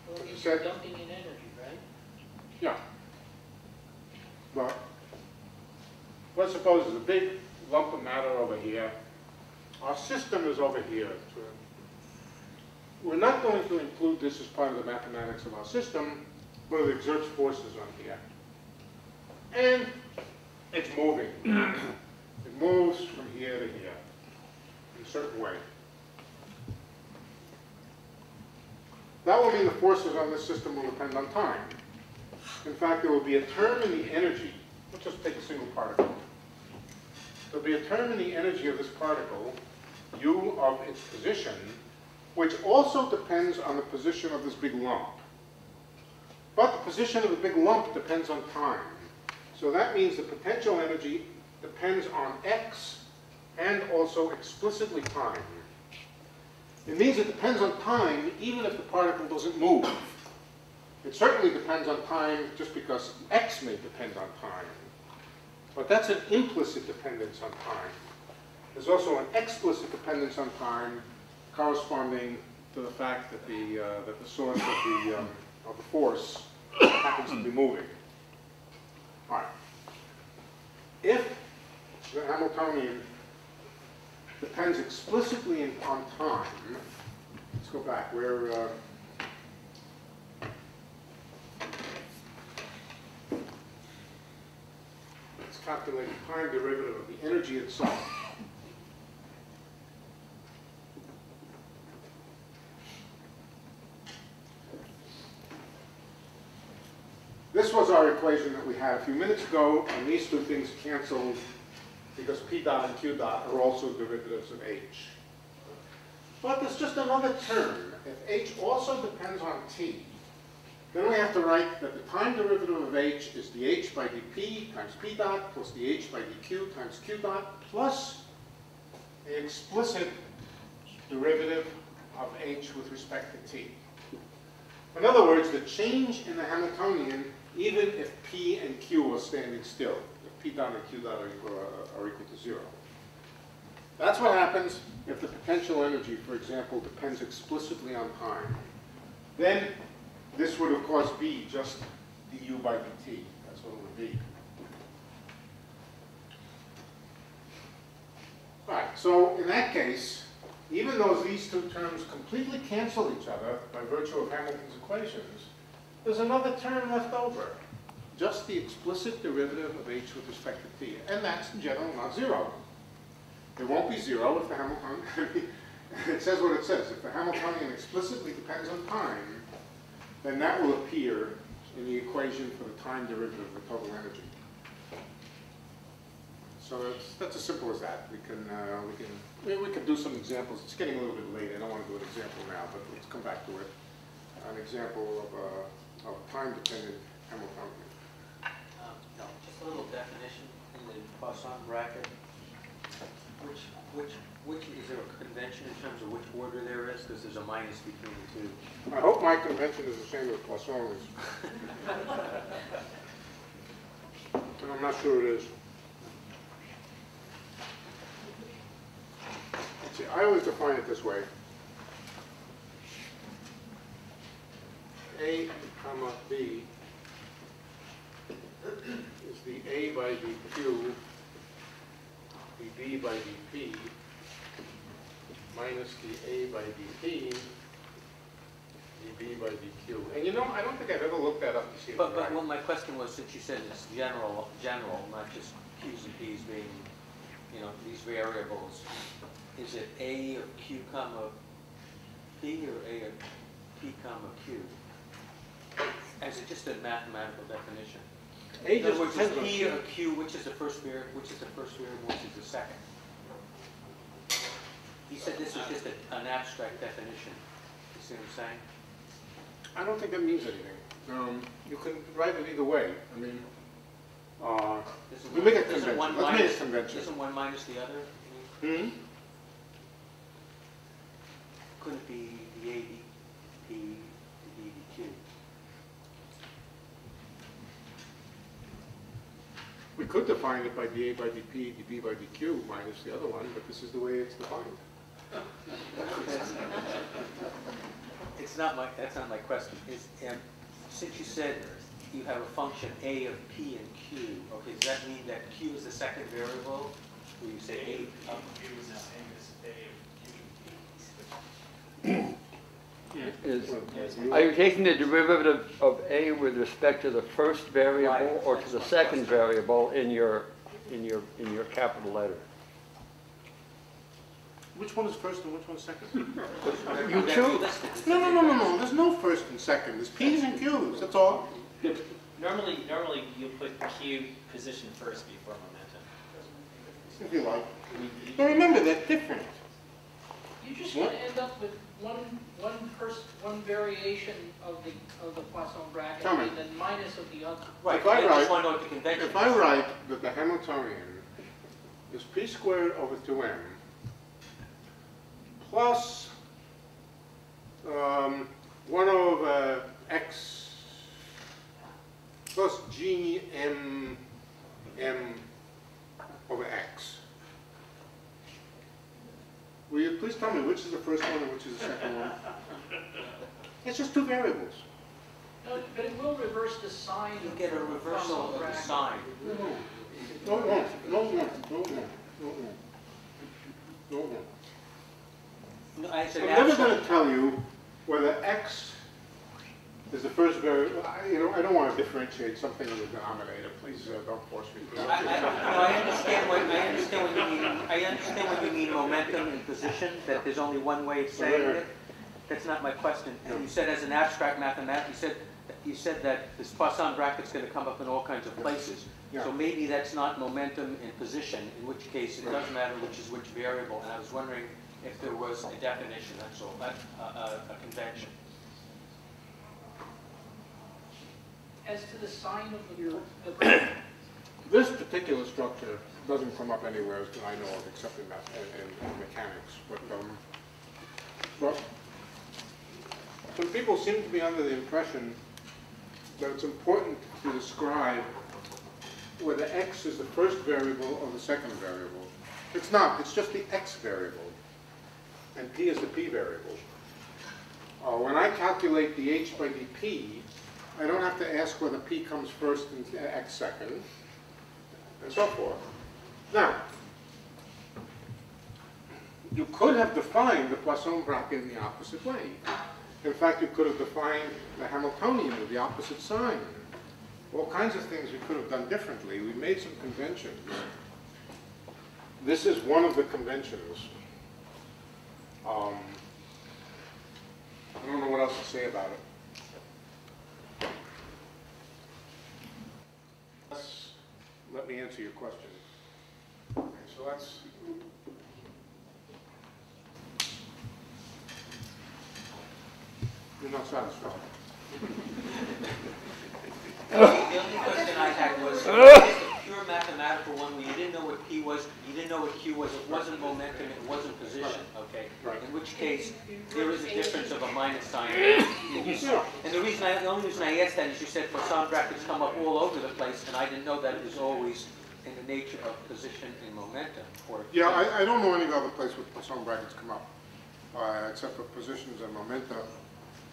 Well, You you're said- dumping in energy, right? Yeah. Well, let's suppose there's a big lump of matter over here. Our system is over here. We're not going to include this as part of the mathematics of our system, but it exerts forces on here. And it's moving. It moves from here to here in a certain way. That will mean the forces on this system will depend on time. In fact, there will be a term in the energy. Let's just take a single particle. There will be a term in the energy of this particle, u of its position, which also depends on the position of this big lump. But the position of the big lump depends on time. So that means the potential energy depends on x and also explicitly time. It means it depends on time even if the particle doesn't move. It certainly depends on time just because x may depend on time. But that's an implicit dependence on time. There's also an explicit dependence on time corresponding to the fact that the source of the force happens to be moving. All right. If the Hamiltonian depends explicitly on time, let's go back. calculate the time derivative of the energy itself. This was our equation that we had a few minutes ago, and these two things canceled because P dot and Q dot are also derivatives of H. But there's just another term. If H also depends on T, then we have to write that the time derivative of H is dH by dP times P dot plus dH by dQ times Q dot plus the explicit derivative of H with respect to T. In other words, the change in the Hamiltonian, even if P and Q are standing still, if P dot and Q dot are equal to 0. That's what happens if the potential energy, for example, depends explicitly on time. Then this would, of course, be just du by dt. That's what it would be. All right, so in that case, even though these two terms completely cancel each other by virtue of Hamilton's equations, there's another term left over. Just the explicit derivative of h with respect to t. And that's, in general, not 0. It won't be 0 if the Hamiltonian, it says what it says. If the Hamiltonian explicitly depends on time, then that will appear in the equation for the time derivative of the total energy. So that's as simple as that. We can do some examples. It's getting a little bit late. I don't want to do an example now, but let's come back to it. An example of a time-dependent Hamiltonian. No, just a little definition in the Poisson bracket. Which is there a convention in terms of which order there is? Because there's a minus between the two. I hope my convention is the same as Poisson's. And I'm not sure it is. See, I always define it this way. A comma B is the A by dQ, the B by dP, minus the A by dP, the B by dQ. And you know, I don't think I've ever looked that up to see if it's right. But well, my question was, since you said it's general, not just Q's and P's being, you know, these variables, is it A of Q comma P or A of P comma Q? As it just a mathematical definition. A In other just words, depends is on P Q. or Q, which is the first variable, which is the second? He said this is just an abstract definition. You see what I'm saying? I don't think that means anything. You can write it either way. I mean, we make a convention. Let's make a convention. Isn't one minus the other? Hmm? Couldn't it be the A, the P, the D, the Q? We could define it by dA by dP, dB by dQ minus the other one, but this is the way it's defined. It's not my. That's not my question. Since you said you have a function A of P and Q, okay, does that mean that Q is the second variable? Or you say A of Q is the same as A of Q? Are you taking the derivative of A with respect to the first variable or to the second variable in your capital letter? Which one is first and which one is second? You choose. No. There's no first and second. There's P's and Q's. That's all. Normally you'll put Q position first before momentum. If you like. But remember, they're different. You're just going to end up with one variation of the Poisson bracket and then minus of the other. Right. If I just want to know what the convention is. If I write that the Hamiltonian is P squared over 2m plus 1 over x plus g m over x. Will you please tell me which is the first one and which is the second one? It's just two variables. No, but it will reverse the sign. You get a reversal of the sign. No. No, I said I'm never going to tell you whether x is the first variable. I don't want to differentiate differentiate something in the denominator. Please don't force me to. I understand what you mean. I understand what you mean, momentum and position, that there's only one way of saying it. That's not my question. You said as an abstract mathematician, you said that this Poisson bracket's going to come up in all kinds of places. Yeah. So maybe that's not momentum and position, in which case it doesn't matter which is which variable. And I was wondering if there was a definition, that's all, not a convention. As to the sign of the This particular structure doesn't come up anywhere that I know of, except in mechanics. But some people seem to be under the impression that it's important to describe whether x is the first variable or the second variable. It's not. It's just the x variable, and p is the p variable. When I calculate dh by dp, I don't have to ask whether p comes first and x second, and so forth. Now, you could have defined the Poisson bracket in the opposite way. In fact, you could have defined the Hamiltonian with the opposite sign. All kinds of things we could have done differently. We made some conventions. This is one of the conventions. I don't know what else to say about it. Let me answer your question. Okay, so let's... You're not satisfied. The only question I had was the pure mathematical one where you didn't know what P was, you didn't know what Q was, it wasn't momentum, it wasn't position, okay? Right. In which case, there is a difference of a minus sign. And the only reason I asked that is you said Poisson brackets come up all over the place, and I didn't know that it was always in the nature of position and momentum. Yeah, I don't know any other place where Poisson brackets come up, except for positions and momentum.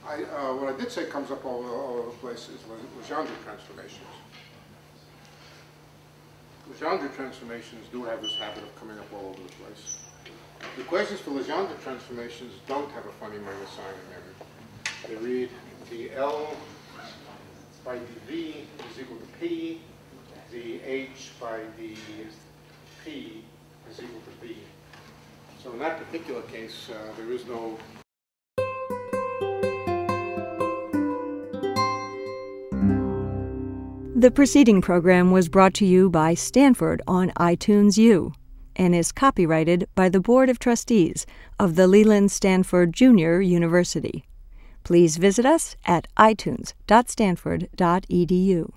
What I did say comes up all over the place is Legendre transformations. Legendre transformations do have this habit of coming up all over the place. The equations for Legendre transformations don't have a funny minus sign in them. They read dL by dV is equal to P, dH by dP is equal to V. So in that particular case, there is no The preceding program was brought to you by Stanford on iTunes U and is copyrighted by the Board of Trustees of the Leland Stanford Junior University. Please visit us at itunes.stanford.edu.